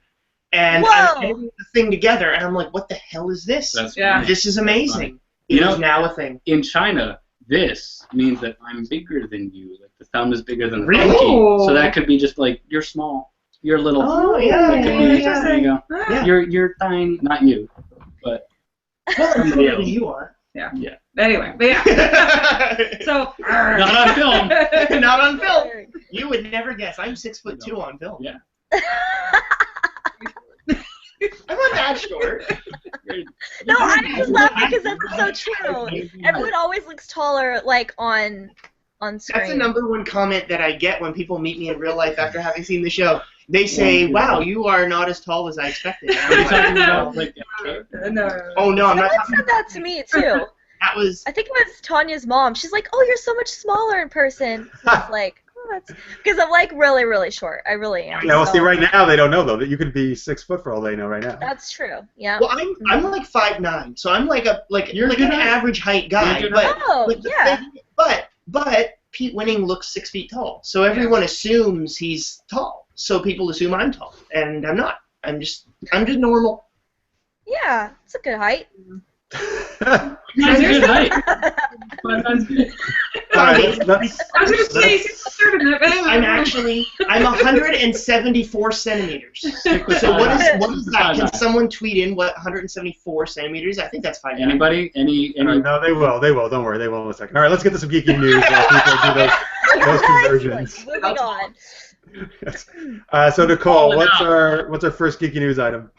And I'm Whoa. editing the thing together, and I'm like, what the hell is this? That's Yeah. funny. This is amazing. You It know- is now a thing. In China, this means that I'm bigger than you. Like the thumb is bigger than the Really? pinky. Oh. So that could be just like you're small. You're little. Oh, yeah, That could yeah, be, yeah. there you go. Yeah. You're tiny. Not you, but Well, I'm Yeah. than you are. Anyway, but yeah. So. not on film. Not on film. You would never guess. I'm 6'2" on film. Yeah. I'm not that short. No, I'm just laughing because that's so true. Everyone always looks taller, like on screen. That's the #1 comment that I get when people meet me in real life after having seen the show. They say, "Wow, you are not as tall as I expected." And I'm Are you like, talking about like No. oh no, I'm not Someone talking. said that to me too. That was I think it was Tanya's mom. She's like, "Oh, you're so much smaller in person." I was like, "Oh, that's because I'm like really, really short. I really am." Yeah, well, so- see, right now they don't know, though, that you could be 6 foot for all they know right now. That's true. Yeah. well. I'm like 5'9", so I'm like You're an good height. average height guy. You're good But Oh, but the yeah. thing- but Pete Winning looks 6 feet tall, so everyone assumes he's tall. So people assume I'm tall, and I'm not. I'm just normal. Yeah, it's a good height. That's a good height. That's good. All right, let's, I was going to say 6'3" in that, but anyway. I'm 174 centimeters. So what is that? Can someone tweet in what 174 centimeters? I think that's 5'9". Anybody? Any? all right, no, they will. Don't worry, they will in a second. All right, let's get to some geeky news while people do those conversions. Moving on. So Nicole, Call it what's our first geeky news item?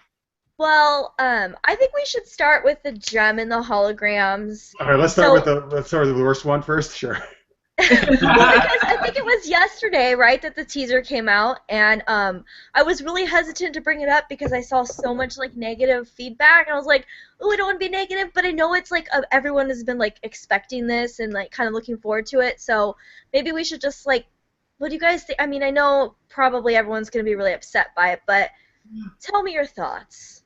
Well, I think we should start with the JEM and the holograms. All right, let's start with the worst one first. Sure. Well, because I think it was yesterday, right, that the teaser came out, and I was really hesitant to bring it up because I saw so much like negative feedback, and I was like, oh, I don't want to be negative, but I know it's like everyone has been like expecting this and like kind of looking forward to it, so maybe we should just like, what do you guys think? I mean, I know probably everyone's gonna be really upset by it, but tell me your thoughts.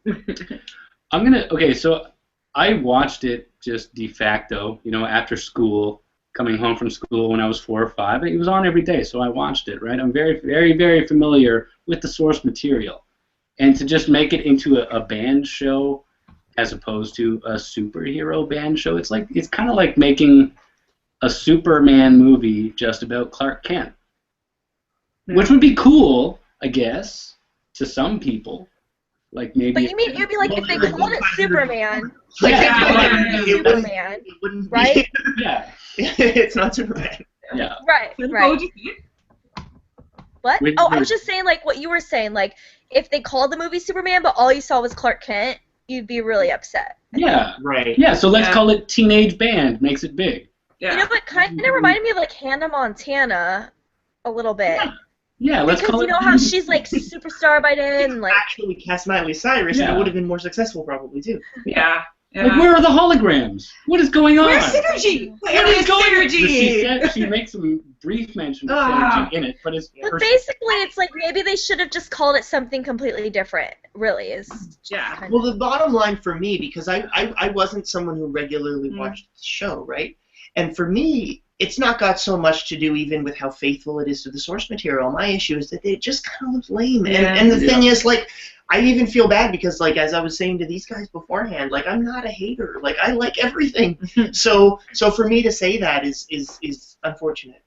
Okay, so I watched it just de facto, after school, coming home from school when I was 4 or 5. It was on every day, so I watched it, right? I'm very, very, very familiar with the source material. And to just make it into a band show as opposed to a superhero band show, it's kind of like making a Superman movie just about Clark Kent. Which would be cool, I guess, to some people. Like maybe. But you mean it'd be like if they called it Superman, It wouldn't right? be. Yeah. It's not Superman. Yeah. Right. What? Wait, Oh, I wait. was just saying like what you were saying. Like if they called the movie Superman, but all you saw was Clark Kent, you'd be really upset. Yeah. Right. Yeah. So let's call it Teenage Band. Makes it big. Yeah. You know, but kind of reminded me of like Hannah Montana a little bit. Yeah. Let's Because call you it. know how she's like superstar by then, and like Actually cast Miley Cyrus, Yeah. and it would have been more successful probably too. Yeah. Like, where are the holograms? What is going on? Where's synergy? What is going on? Synergy? She makes some brief mention of Ah. synergy in it, but it's. But basically, it's like maybe they should have just called it something completely different. Really, is Yeah. kind Well, the bottom line for me, because I wasn't someone who regularly watched the show, right? And for me, it's not got so much to do even with how faithful it is to the source material. My issue is that it just kind of looks lame. And the thing is, like, I even feel bad because, like, as I was saying to these guys beforehand, like, I'm not a hater. Like, I like everything. So for me to say that is unfortunate.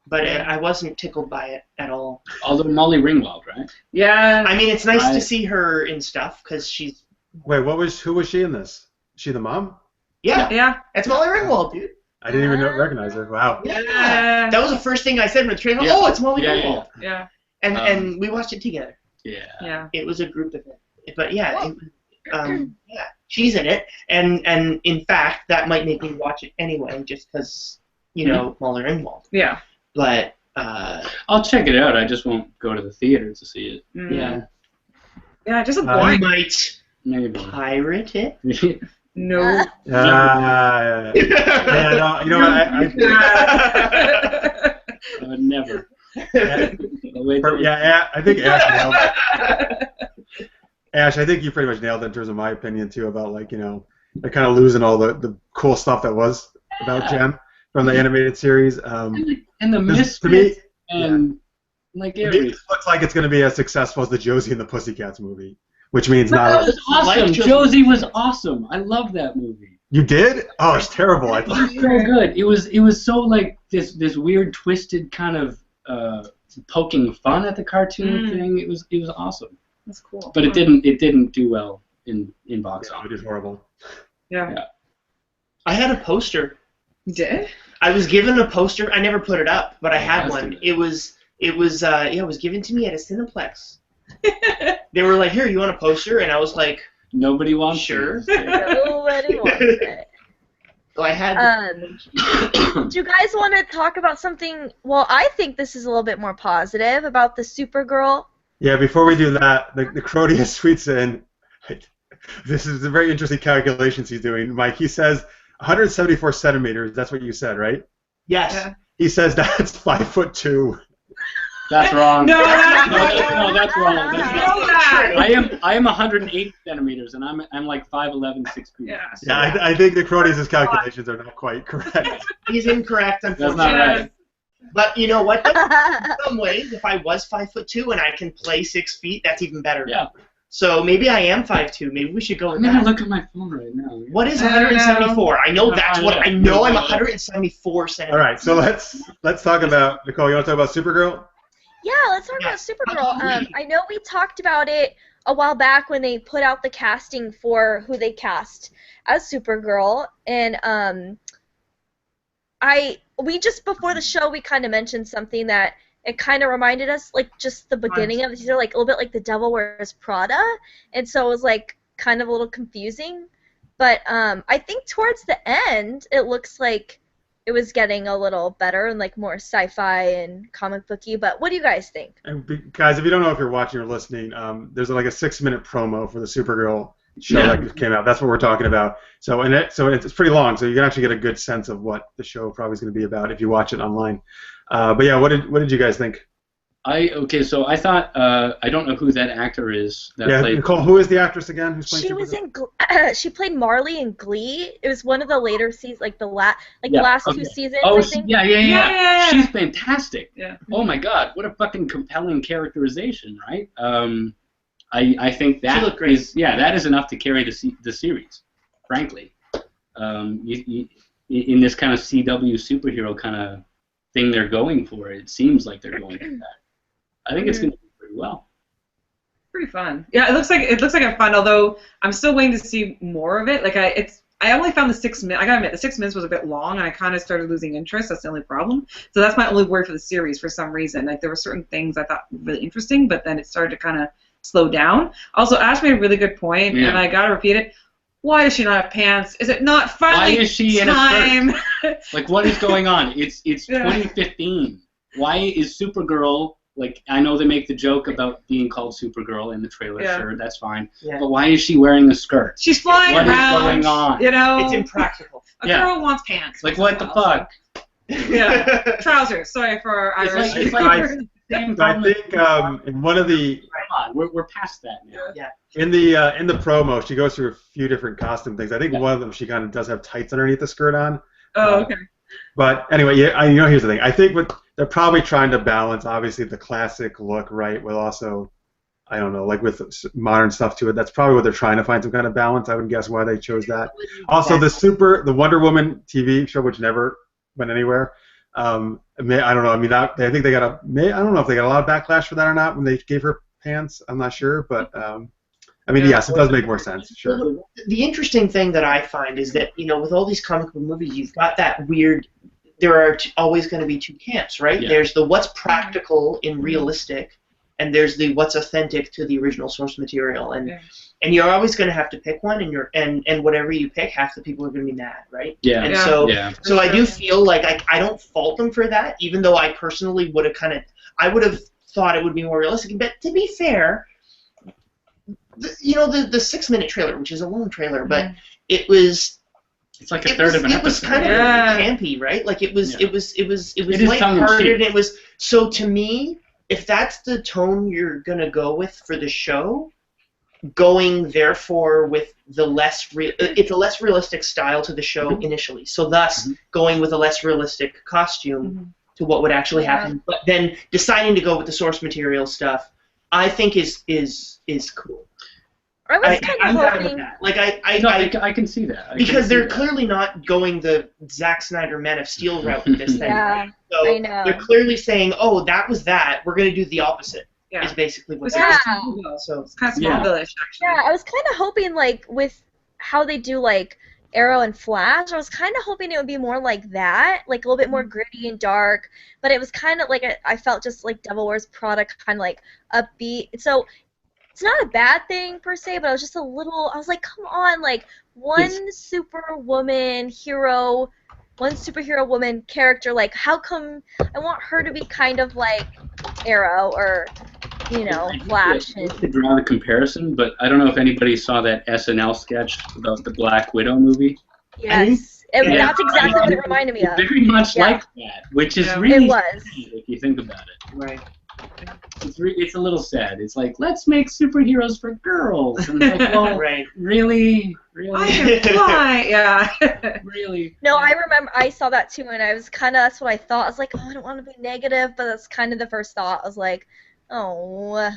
But I wasn't tickled by it at all. Although Molly Ringwald, right? Yeah. I mean, it's nice to see her in stuff because she's... Wait, who was she in this? Is she the mom? Yeah, Yeah. that's Molly Ringwald, dude. I didn't even recognize her. Wow. Yeah. That was the first thing I said in the trailer. Yeah. Oh, it's Molly Yeah, Ringwald. Yeah. And we watched it together. Yeah. Yeah. It was a group event. But yeah, yeah, she's in it. And in fact, that might make me watch it anyway, just because, Molly Ringwald. Yeah. But, I'll check it out. I just won't go to the theater to see it. yeah. Yeah, just a I boring. might Maybe. pirate it. No. Yeah, no, you know what? I would never. I think Ash nailed it. Ash, I think you pretty much nailed it in terms of my opinion too about like they're kind of losing all the cool stuff that was about JEM from the animated series. And the Misfits to me, and like to me, every. it looks like it's going to be as successful as the Josie and the Pussycats movie, which means not. That was awesome. Like Josie was awesome. I love that movie. You did? Oh, it's terrible. I It thought. was so good. It was so like this weird twisted kind of poking fun at the cartoon thing. It was awesome. That's cool. But it didn't do well in box It office. is horrible. Yeah. I had a poster. You did? I was given a poster. I never put it up, but I had That's one. good. It was given to me at a Cineplex. They were like, "Here, you want a poster?" And I was like, Nobody wants "Sure." it. Nobody wants it. So I had. Do you guys want to talk about something? Well, I think this is a little bit more positive about the Supergirl. Yeah, before we do that, the Crodius tweets in. This is a very interesting calculations he's doing, Mike. He says 174 centimeters. That's what you said, right? Yes. Yeah. He says that's 5'2". That's wrong. No, No, that's wrong. I That's know wrong. that. I am 108 centimeters, and I'm like 5'11", 6 feet. Yeah. Yeah, I think the Crodius' calculations are not quite correct. He's incorrect, That's unfortunately. not right. But you know what? In some ways, if I was 5'2" and I can play 6 feet, that's even better. Yeah. So maybe I am 5'2". Maybe we should go with I'm gonna that. look at my phone right now. What is I don't know. 174? I know that's what I know. I'm Yeah. 174 All centimeters. right, so let's talk about Nicole. You want to talk about Supergirl? Yeah, let's talk about Supergirl. Absolutely. I know we talked about it a while back when they put out the casting for who they cast as Supergirl, and we just before the show we kind of mentioned something that it kind of reminded us like just the beginning of the season, like a little bit like The Devil Wears Prada, and so it was like kind of a little confusing. But I think towards the end it looks like it was getting a little better and like more sci-fi and comic booky. But what do you guys think? And guys, if you don't know if you're watching or listening, there's like a 6-minute promo for the Supergirl show that just came out. That's what we're talking about. So it's pretty long, so you can actually get a good sense of what the show probably is going to be about if you watch it online. But yeah, what did you guys think? So I thought I don't know who that actor is that played. Nicole, who is the actress again? Who's playing She was Supergirl? in. She played Marley in Glee. It was one of the later seasons, like the last 2 seasons. Oh, I think. Yeah. She's fantastic. Yeah. Oh my God, what a fucking compelling characterization, right? I think that that is enough to carry the series, frankly. In this kind of CW superhero kind of thing they're going for, it seems like they're going for that. I think it's going to do pretty well. Pretty fun. Yeah, it looks like a fun. Although I'm still waiting to see more of it. Like I only found the 6 minutes. I gotta admit, the 6 minutes was a bit long, and I kind of started losing interest. That's the only problem. So that's my only worry for the series for some reason. Like there were certain things I thought were really interesting, but then it started to kind of slow down. Also, Ash made a really good point, and I gotta repeat it. Why does she not have pants? Is it not finally Why is she time? in a skirt? Like, what is going on? It's 2015. Why is Supergirl, like, I know they make the joke about being called Supergirl in the trailer, sure, that's fine. Yeah. But why is she wearing a skirt? She's flying around. What is going on? You know? It's impractical. A girl wants pants. Like, what the fuck? Yeah. Trousers. Sorry for our Irish. It's like I think in one of the we're past that now. Yeah. In the promo, she goes through a few different costume things. I think one of them she kind of does have tights underneath the skirt on. Oh, okay. But anyway, here's the thing. I think they're probably trying to balance, obviously, the classic look, right, with also, I don't know, like with modern stuff to it. That's probably what they're trying to find some kind of balance. I would guess why they chose that. Also, the Wonder Woman TV show, which never went anywhere. I don't know. I mean, I think they got I don't know if they got a lot of backlash for that or not when they gave her pants. I'm not sure, but I mean, yes, it does make more sense. Sure. Well, the interesting thing that I find is that with all these comic book movies, you've got that weird. There are always going to be two camps, right? Yeah. There's the what's practical and realistic, and there's the what's authentic to the original source material, and you're always going to have to pick one, and whatever you pick, half the people are going to be mad, right? Yeah. And so I do feel like I don't fault them for that, even though I personally would have thought it would be more realistic. But to be fair, the 6-minute trailer, which is a long trailer, but it was. It's like a third of an episode. It was kind of campy, right? Like it was lighthearted. It was so to me. If that's the tone you're gonna go with for the show, going therefore with it's a less realistic style to the show initially. So thus going with a less realistic costume to what would actually happen, but then deciding to go with the source material stuff, I think is cool. I was kind of hoping. Like I can see that. Because they're clearly not going the Zack Snyder Man of Steel route with this thing. Right? So I know. They're clearly saying, "Oh, that was that. We're going to do the opposite." Yeah. Is basically what. So it's kind of Smallville-ish, actually. Yeah, I was kind of hoping like with how they do like Arrow and Flash, I was kind of hoping it would be more like that, like a little bit more gritty and dark. But it was kind of like I felt just like Devil Wears Prada, kind of like upbeat. So. It's not a bad thing per se, but I was just I was like, come on, like one superhero woman character, like how come I want her to be kind of like Arrow or, Flash. I to draw the comparison, but I don't know if anybody saw that SNL sketch about the Black Widow movie. Yes, that's exactly what it reminded me of. Very much like that, which is really sad if you think about it. Right. It's a little sad. It's like, let's make superheroes for girls. And it's like, well, really? I can fly. Yeah. Really? No, I remember I saw that too, and I was that's what I thought. I was like, oh, I don't want to be negative, but that's kind of the first thought. I was like, oh.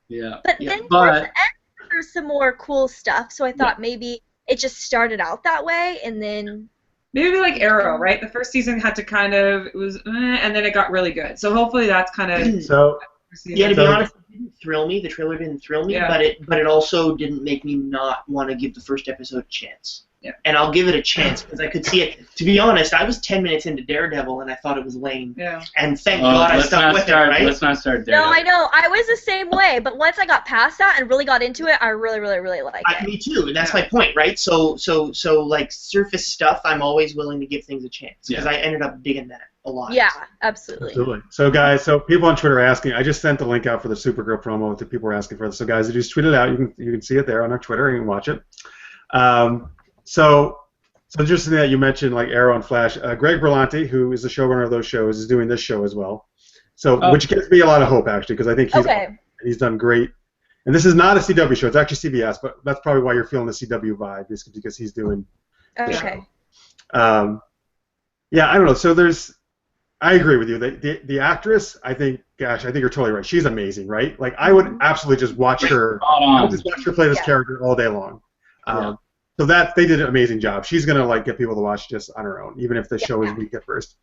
Yeah. But then towards the end, there's some more cool stuff, so I thought maybe it just started out that way, and then... Maybe like Arrow, right? The first season had to it was, and then it got really good. So hopefully that's kind of... So... Yeah, to be honest, it didn't thrill me. The trailer didn't thrill me, but it also didn't make me not want to give the first episode a chance. Yeah. And I'll give it a chance because I could see it. To be honest, I was 10 minutes into Daredevil and I thought it was lame. Yeah. And thank God I stuck with it, right? Let's not start Daredevil. No, I know. I was the same way, but once I got past that and really got into it, I really, really, really liked it. Me too, and that's my point, right? So like surface stuff, I'm always willing to give things a chance because I ended up digging that a lot. Yeah, absolutely. So guys, people on Twitter are asking. I just sent the link out for the Supergirl promo that people were asking for. So guys, if you just tweet it out, you can see it there on our Twitter and you can watch it. So just that you mentioned like Arrow and Flash, Greg Berlanti, who is the showrunner of those shows, is doing this show as well. So, which gives me a lot of hope, actually, because I think he's done great. And this is not a CW show; it's actually CBS, but that's probably why you're feeling the CW vibe, is because he's doing the show. Yeah, I don't know. So I agree with you. The actress, I think you're totally right. She's amazing, right? Like, I would absolutely just watch her. I would just watch her play this character all day long. So they did an amazing job. She's gonna like get people to watch just on her own, even if the show is weak at first.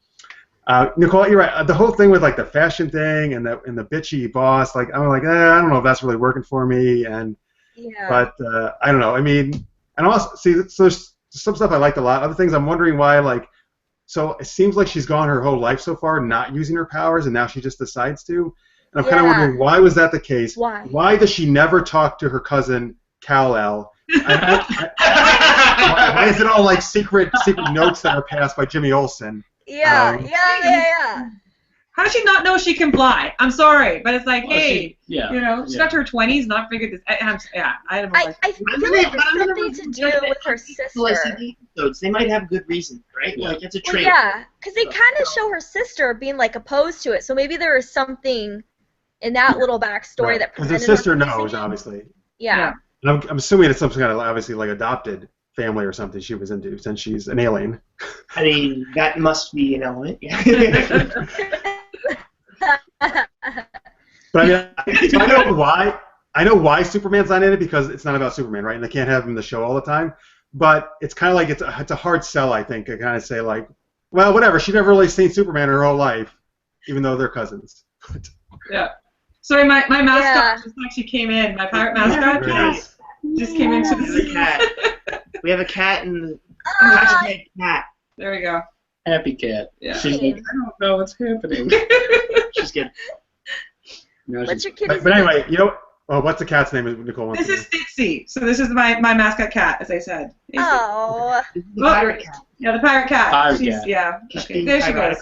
Nicole, you're right. The whole thing with like the fashion thing and the bitchy boss, like I'm like, I don't know if that's really working for me. But I don't know. I mean, and also so there's some stuff I liked a lot. Other things I'm wondering why, like, so it seems like she's gone her whole life so far not using her powers, and now she just decides to. And I'm kind of wondering, why was that the case? Why does she never talk to her cousin Kal-El? Why is it all like secret notes that are passed by Jimmy Olsen? Yeah. How does she not know she can fly? I'm sorry, but it's like, hey, she got to her 20s, not figured this. I don't know. I feel like it's something to do with her sister. They might have good reason, right? Yeah. Like, it's a trait. Well, because they kind of show her sister being like opposed to it, so maybe there is something in that little backstory that because her sister knows, obviously. Yeah. I'm assuming it's some kind of obviously like adopted family or something she was into, since she's an alien. I mean, that must be an element. But I mean, so I know why Superman's not in it, because it's not about Superman, right? And they can't have him in the show all the time. But it's kind of like it's a hard sell, I think, to kind of say like, well, whatever. She never really seen Superman her whole life, even though they're cousins. Yeah. Sorry, my mascot just actually came in. My pirate mascot just came into the cat. We have a cat and hashtag cat. There we go. Happy cat. Yeah. She's like, I don't know what's happening. She's good. What's your kitty's But anyway, what's the cat's name? Nicole. This is Stixie. So this is my mascot cat, as I said. Oh. The pirate cat. Yeah, the pirate cat. Pirate cat. Yeah. Okay. There she goes.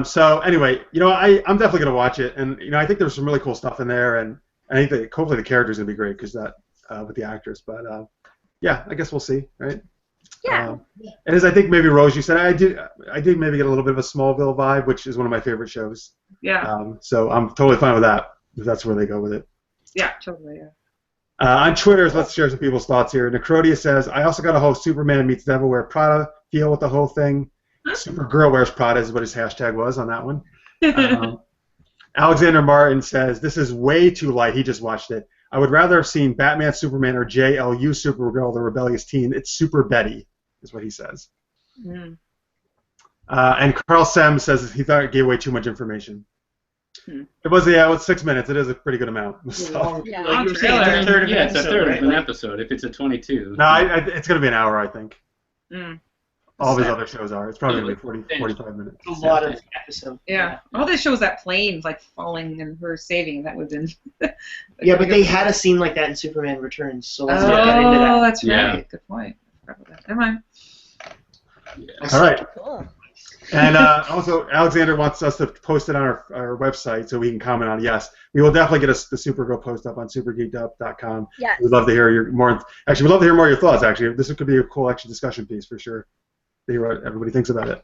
So anyway, I'm definitely gonna watch it, and I think there's some really cool stuff in there, and I think that hopefully the character's gonna be great because that with the actress. But yeah, I guess we'll see, right? Yeah. And as I think maybe Rose, you said, I did maybe get a little bit of a Smallville vibe, which is one of my favorite shows. Yeah. So I'm totally fine with that if that's where they go with it. Yeah, totally. Yeah. On Twitter, let's share some people's thoughts here. Necrodia says, I also got a whole Superman meets Devil Wear Prada feel with the whole thing. Supergirl wears Prada is what his hashtag was on that one. Alexander Martin says, this is way too light. He just watched it. I would rather have seen Batman, Superman, or JLU Supergirl, the rebellious teen. It's Super Betty, is what he says. Mm. And Carl Sem says he thought it gave away too much information. It was 6 minutes. It is a pretty good amount. So. Yeah. Like you were saying, it's a third of an episode. It's a third of an episode. If it's a 22. No, it's going to be an hour, I think. Mm. All of his other shows are. It's probably going to be 45 minutes. A lot of episodes. Yeah. All this shows that planes like falling and her saving. That would have been. Yeah, but they had a scene like that in Superman Returns, so let's get into that. Oh, that's right. Yeah. Good point. I forgot about that. Never mind. Yes. All right. Cool. And also, Alexander wants us to post it on our website so we can comment on it. Yes, we will definitely get the Supergirl post up on supergeekedup.com. Yes. We'd love to hear your more. Actually, we'd love to hear more of your thoughts. Actually, this could be a cool discussion piece for sure. To hear what everybody thinks about it.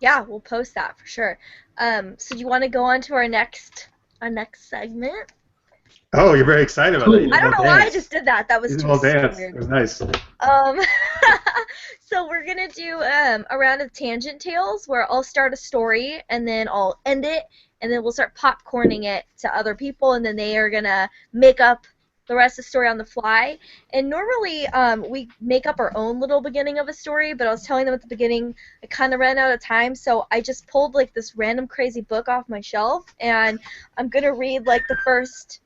Yeah, we'll post that for sure. So do you want to go on to our next segment? Oh, you're very excited about it. I don't know why I just did that. That was just dance. weird. It was nice. So we're gonna do a round of tangent tales where I'll start a story and then I'll end it and then we'll start popcorning it to other people and then they are gonna make up the rest of the story on the fly. And normally we make up our own little beginning of a story, but I was telling them at the beginning I kind of ran out of time, so I just pulled like this random crazy book off my shelf and I'm gonna read like the first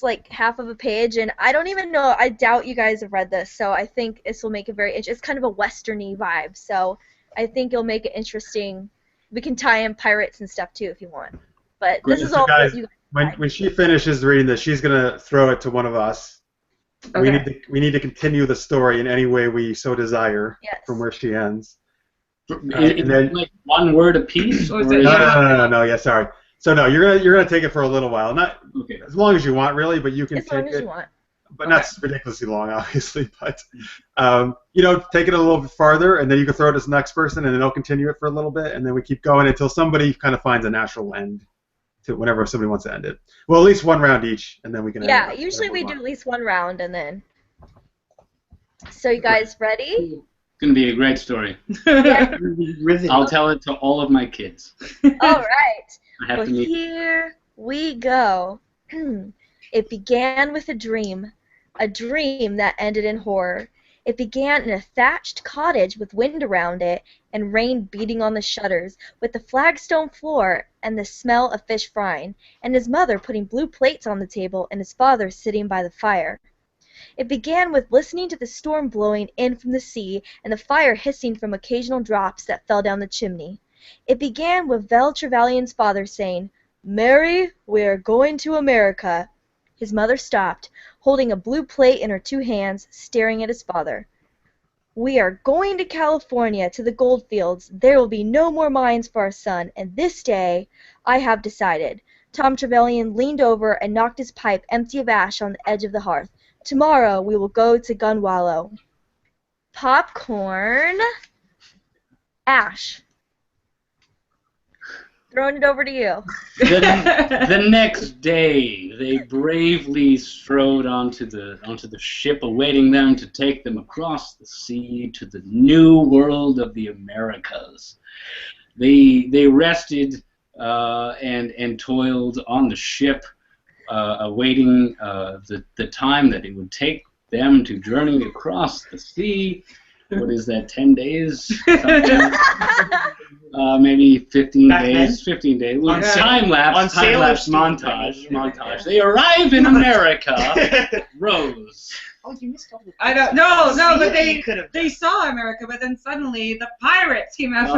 like half of a page, and I don't even know, I doubt you guys have read this, so I think this will make it it's kind of a westerny vibe, so I think it'll make it interesting. We can tie in pirates and stuff too if you want, but this is all guys, you guys when she finishes reading this, she's gonna throw it to one of us. Okay. We need to continue the story in any way we so desire. Yes. From where she ends. And then like one word a piece. No. Yeah, sorry. So no, you're gonna take it for a little while, not okay. as long as you want, really, but you can as take long as it. you want. but not ridiculously long, obviously. But take it a little bit farther, and then you can throw it to the next person, and then they'll continue it for a little bit, and then we keep going until somebody kind of finds a natural end to whenever somebody wants to end it. Well, at least one round each, and then we can. Yeah, usually we do at least one round, and then. So you guys ready? It's gonna be a great story. Yeah. I'll tell it to all of my kids. All right. I have Well, to meet. here we go. It began with a dream that ended in horror. It began in a thatched cottage with wind around it and rain beating on the shutters, with the flagstone floor and the smell of fish frying, and his mother putting blue plates on the table and his father sitting by the fire. It began with listening to the storm blowing in from the sea and the fire hissing from occasional drops that fell down the chimney. It began with Vel Trevelyan's father saying, "Mary, we are going to America." His mother stopped, holding a blue plate in her two hands, staring at his father. "We are going to California, to the gold fields. There will be no more mines for our son, and this day I have decided." Tom Trevelyan leaned over and knocked his pipe empty of ash on the edge of the hearth. "Tomorrow we will go to Gunwallow." Popcorn. Ash. Throwing it over to you. The next day, they bravely strode onto the ship awaiting them to take them across the sea to the new world of the Americas. They rested and toiled on the ship, awaiting the time that it would take them to journey across the sea. What is that, 10 days? Maybe 15 days. 15 days. Time-lapse montage. They arrive in America. Rose. Oh, you missed all the. I don't. No, but they saw America, but then suddenly the pirates came out.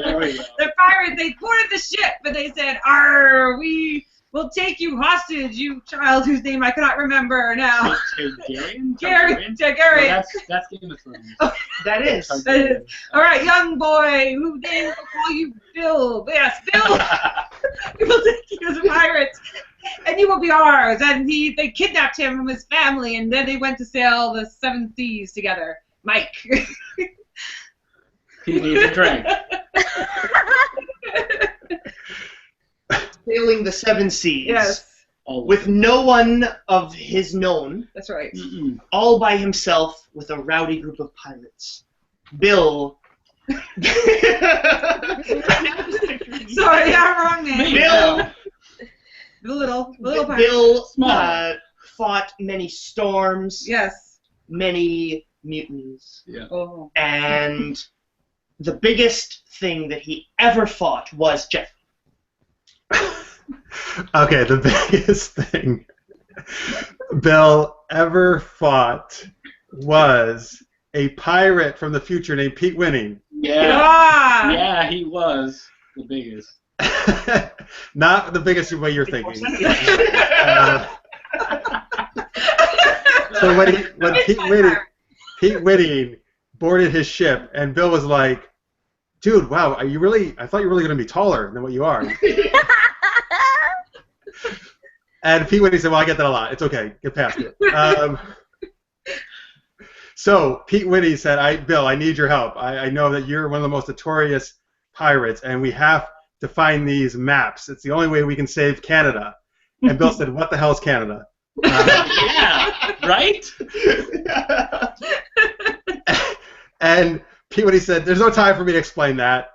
There we go. The pirates, they boarded the ship, but they said, "Arr, we will take you hostage, you child whose name I cannot remember now." Targaryen. No, that's Game of Thrones. That is. All right, young boy, whose name will call you Bill. Yes, Bill. We will take you as a pirate, and you will be ours. And they kidnapped him from his family, and then they went to sail the 7 seas together. Mike. He needs a drink. Sailing the 7 seas. Yes. With no one of his known. That's right. All by himself with a rowdy group of pirates. Bill. Sorry, yeah, wrong name. Bill. Little pirate. Bill fought many storms. Yes. Many mutinies. Yeah. Oh. And the biggest thing that he ever fought was Jeff. Okay, the biggest thing Bill ever fought was a pirate from the future named Pete Winning. Yeah. Yeah, he was the biggest. Not the biggest way you're thinking. So when Pete Winning boarded his ship, and Bill was like, "Dude, wow, I thought you were really going to be taller than what you are." And Pete Whitney said, "Well, I get that a lot. It's okay. Get past it." So Pete Whitney said, Bill, I need your help. I know that you're one of the most notorious pirates, and we have to find these maps. It's the only way we can save Canada." And Bill said, "What the hell is Canada?" Yeah, right? And Pete Whitney said, "There's no time for me to explain that."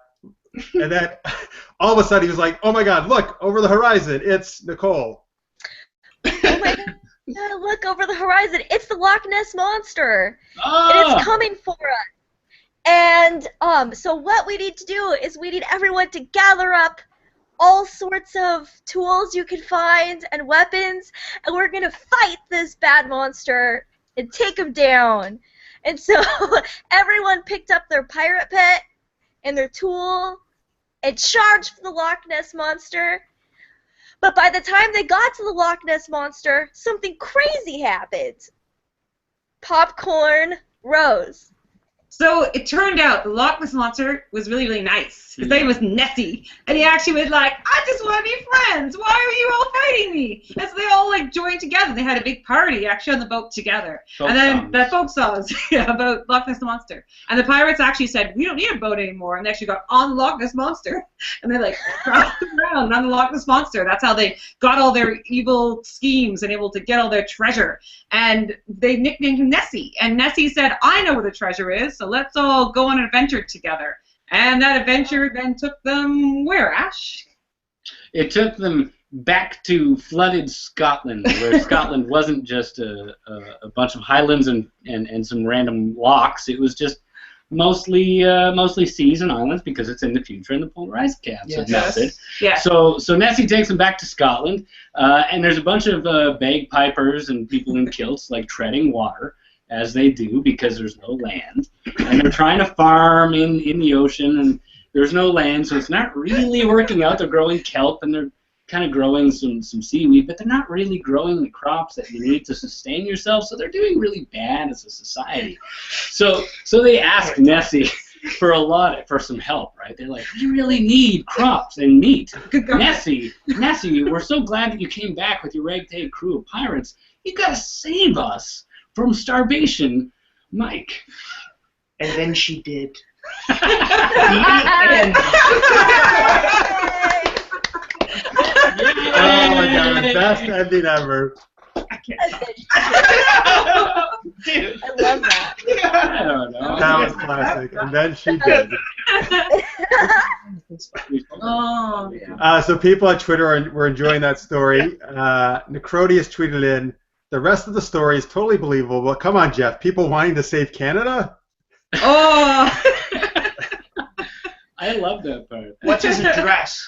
And then all of a sudden he was like, "Oh my God, look, over the horizon, it's Nicole." Oh my God, look over the horizon. It's the Loch Ness Monster. Oh. And it's coming for us. And so what we need to do is we need everyone to gather up all sorts of tools you can find and weapons, and we're going to fight this bad monster and take him down. And so everyone picked up their pirate pet and their tool and charged for the Loch Ness Monster. But by the time they got to the Loch Ness Monster, something crazy happened. Popcorn Rose. So it turned out the Loch Ness Monster was really, really nice. His name was Nessie. And he actually was like, I just want to be friends. Why are you all fighting me? And so they all like joined together. They had a big party actually on the boat together. And then the folk songs about Loch Ness Monster. And the pirates actually said, we don't need a boat anymore. And they actually got on the Loch Ness Monster. And they like crawled around on the Loch Ness Monster. That's how they got all their evil schemes and able to get all their treasure. And they nicknamed him Nessie. And Nessie said, I know where the treasure is. So let's all go on an adventure together. And that adventure then took them where, Ash? It took them back to flooded Scotland, where Scotland wasn't just a bunch of highlands and some random lochs. It was just mostly seas and islands because it's in the future and the polar ice caps have melted. Yes. So Nessie takes them back to Scotland, and there's a bunch of bagpipers and people in kilts like treading water, as they do because there's no land, and they're trying to farm in the ocean, and there's no land, so it's not really working out. They're growing kelp, and they're kind of growing some seaweed, but they're not really growing the crops that you need to sustain yourself, so they're doing really bad as a society. So they ask Nessie for some help, right? They're like, we really need crops and meat. Nessie, we're so glad that you came back with your ragtag crew of pirates. You gotta save us from starvation, Mike. And then she did. Oh my god, best ending ever. Dude. I love that. I don't know. That was classic. And then she did. Oh, yeah. So people on Twitter were enjoying that story. Necrodius tweeted in, the rest of the story is totally believable, but come on, Jeff, people wanting to save Canada? Oh! I love that part. What's his address?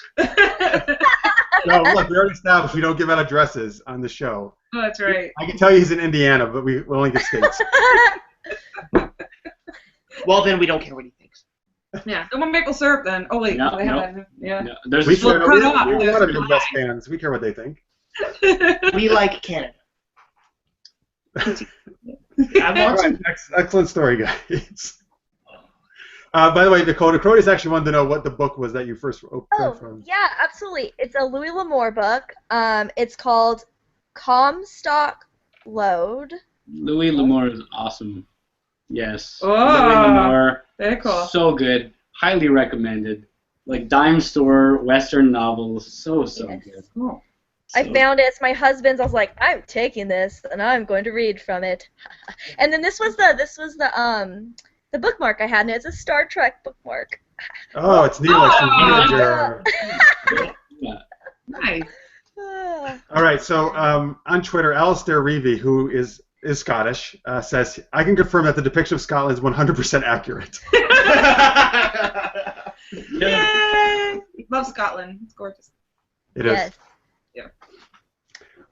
No, look, we already established we don't give out addresses on the show. Oh, that's right. I can tell you he's in Indiana, but we only give states. Well, then we don't care what he thinks. Yeah, the one maple syrup then. Oh, wait. No, they have that. Yeah. No, there's We a care. cut off. We're There's one of a your lie. best fans. We care what they think. We like Canada. I All want right, excellent story, guys. By the way, Nicole, Necrodius actually wanted to know what the book was that you first opened from. Yeah, absolutely. It's a Louis L'Amour book. It's called Comstock Load. Louis L'Amour is awesome. Yes. Oh. Louis L'Amour. Very cool. So good. Highly recommended. Like dime store Western novels. So Yes. good. Cool. I So- found it. It's my husband's. I was like, I'm taking this and I'm going to read from it. And then this was the bookmark I had, and it's a Star Trek bookmark. Oh, it's neat, like some Voyager. Yeah. Nice. All right, so on Twitter, Alistair Reevy, who is Scottish, says, I can confirm that the depiction of Scotland is 100% accurate. Yay! Love Scotland. It's gorgeous. It is. Yes.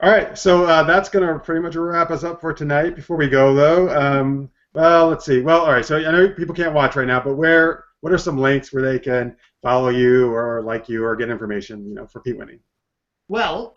All right, so that's going to pretty much wrap us up for tonight. Before we go, though, well, let's see. Well, all right, so I know people can't watch right now, but what are some links where they can follow you or like you or get information, for Pete Winning? Well,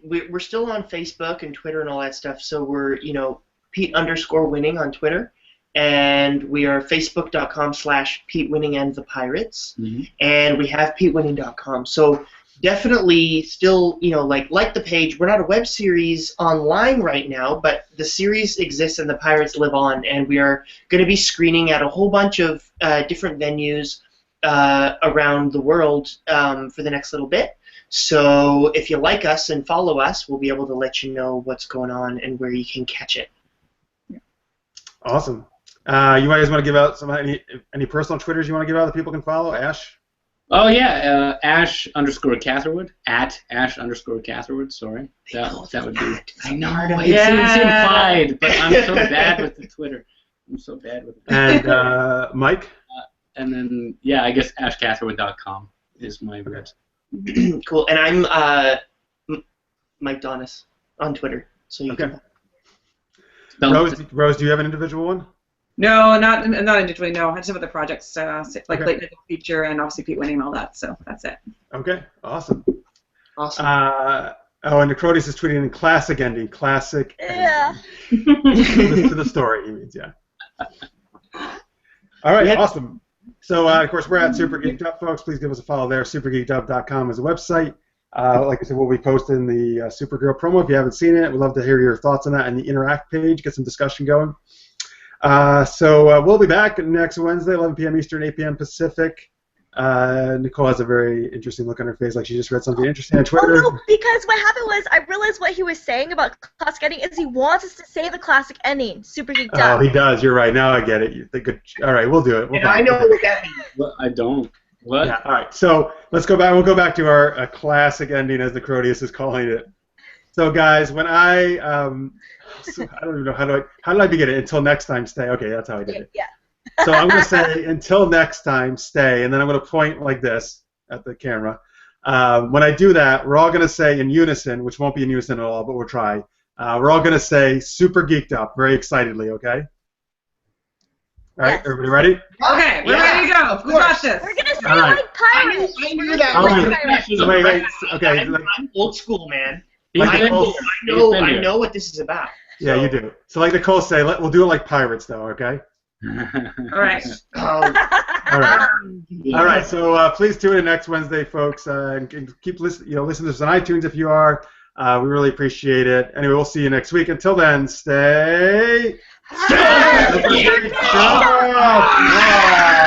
we're still on Facebook and Twitter and all that stuff, so we're, Pete_Winning on Twitter, and we are facebook.com/Pete Winning and the Pirates, and we have PeteWinning.com. So definitely still, like the page. We're not a web series online right now, but the series exists and the Pirates live on, and we are going to be screening at a whole bunch of different venues around the world for the next little bit. So if you like us and follow us, we'll be able to let you know what's going on and where you can catch it. Awesome. You guys want to give out any personal Twitters you want to give out that people can follow? Ash? Oh yeah, Ash_Catherwood at Ash_Catherwood. Sorry, that would be. I know it's implied, but I'm so bad with the Twitter. I'm so bad with it. And Mike? And then I guess AshCatherwood.com is my website. Cool. And I'm Mike Donis on Twitter, so you can. Rose, do you have an individual one? No, not individually. No, I just have other projects like Late Night Feature and obviously Pete Winning and all that. So that's it. Okay, awesome. Awesome. And Necrodius is tweeting in classic ending. Classic. Yeah. Ending. To the story, he means, yeah. All right, Yep. awesome. So, of course, we're at Super Geeked Up, folks. Please give us a follow there. Supergeekedup.com is the website. Like I said, we'll be posting the Supergirl promo. If you haven't seen it, we'd love to hear your thoughts on that and the Interact page, get some discussion going. So we'll be back next Wednesday, 11 p.m. Eastern, 8 p.m. Pacific. Nicole has a very interesting look on her face, like she just read something interesting on Twitter. Oh, no, because what happened was I realized what he was saying about classic ending is he wants us to say the classic ending, Super Geeked Up. Oh, he does. You're right. Now I get it. You think good. All right, we'll do it. We'll And I know what that means. Well, I don't. What? Yeah. All right. So let's go back. We'll go back to our classic ending, as the Crodius is calling it. So, guys, when I don't even know how do I begin it. Until next time, stay. Okay, that's how I did it. Yeah. So I'm going to say, until next time, stay, and then I'm going to point like this at the camera. When I do that, we're all going to say in unison, which won't be in unison at all, but we'll try. We're all going to say Super Geeked Up very excitedly, okay? All right, Yes. everybody ready? Okay, we're ready to go. We got this. We're going to say All right. like pirates. I knew We're that gonna was say gonna like pirates. So wait. Okay. I'm old school, man. He's Like been Nicole- here. I know what this is about. Yeah, you do. So like Nicole say, we'll do it like pirates, though, okay? All right. Oh, All right. All right, so please tune in next Wednesday, folks, and keep listening. Listen to us on iTunes if you are. We really appreciate it. Anyway, we'll see you next week. Until then, stay. Super Geeked Up. Wow.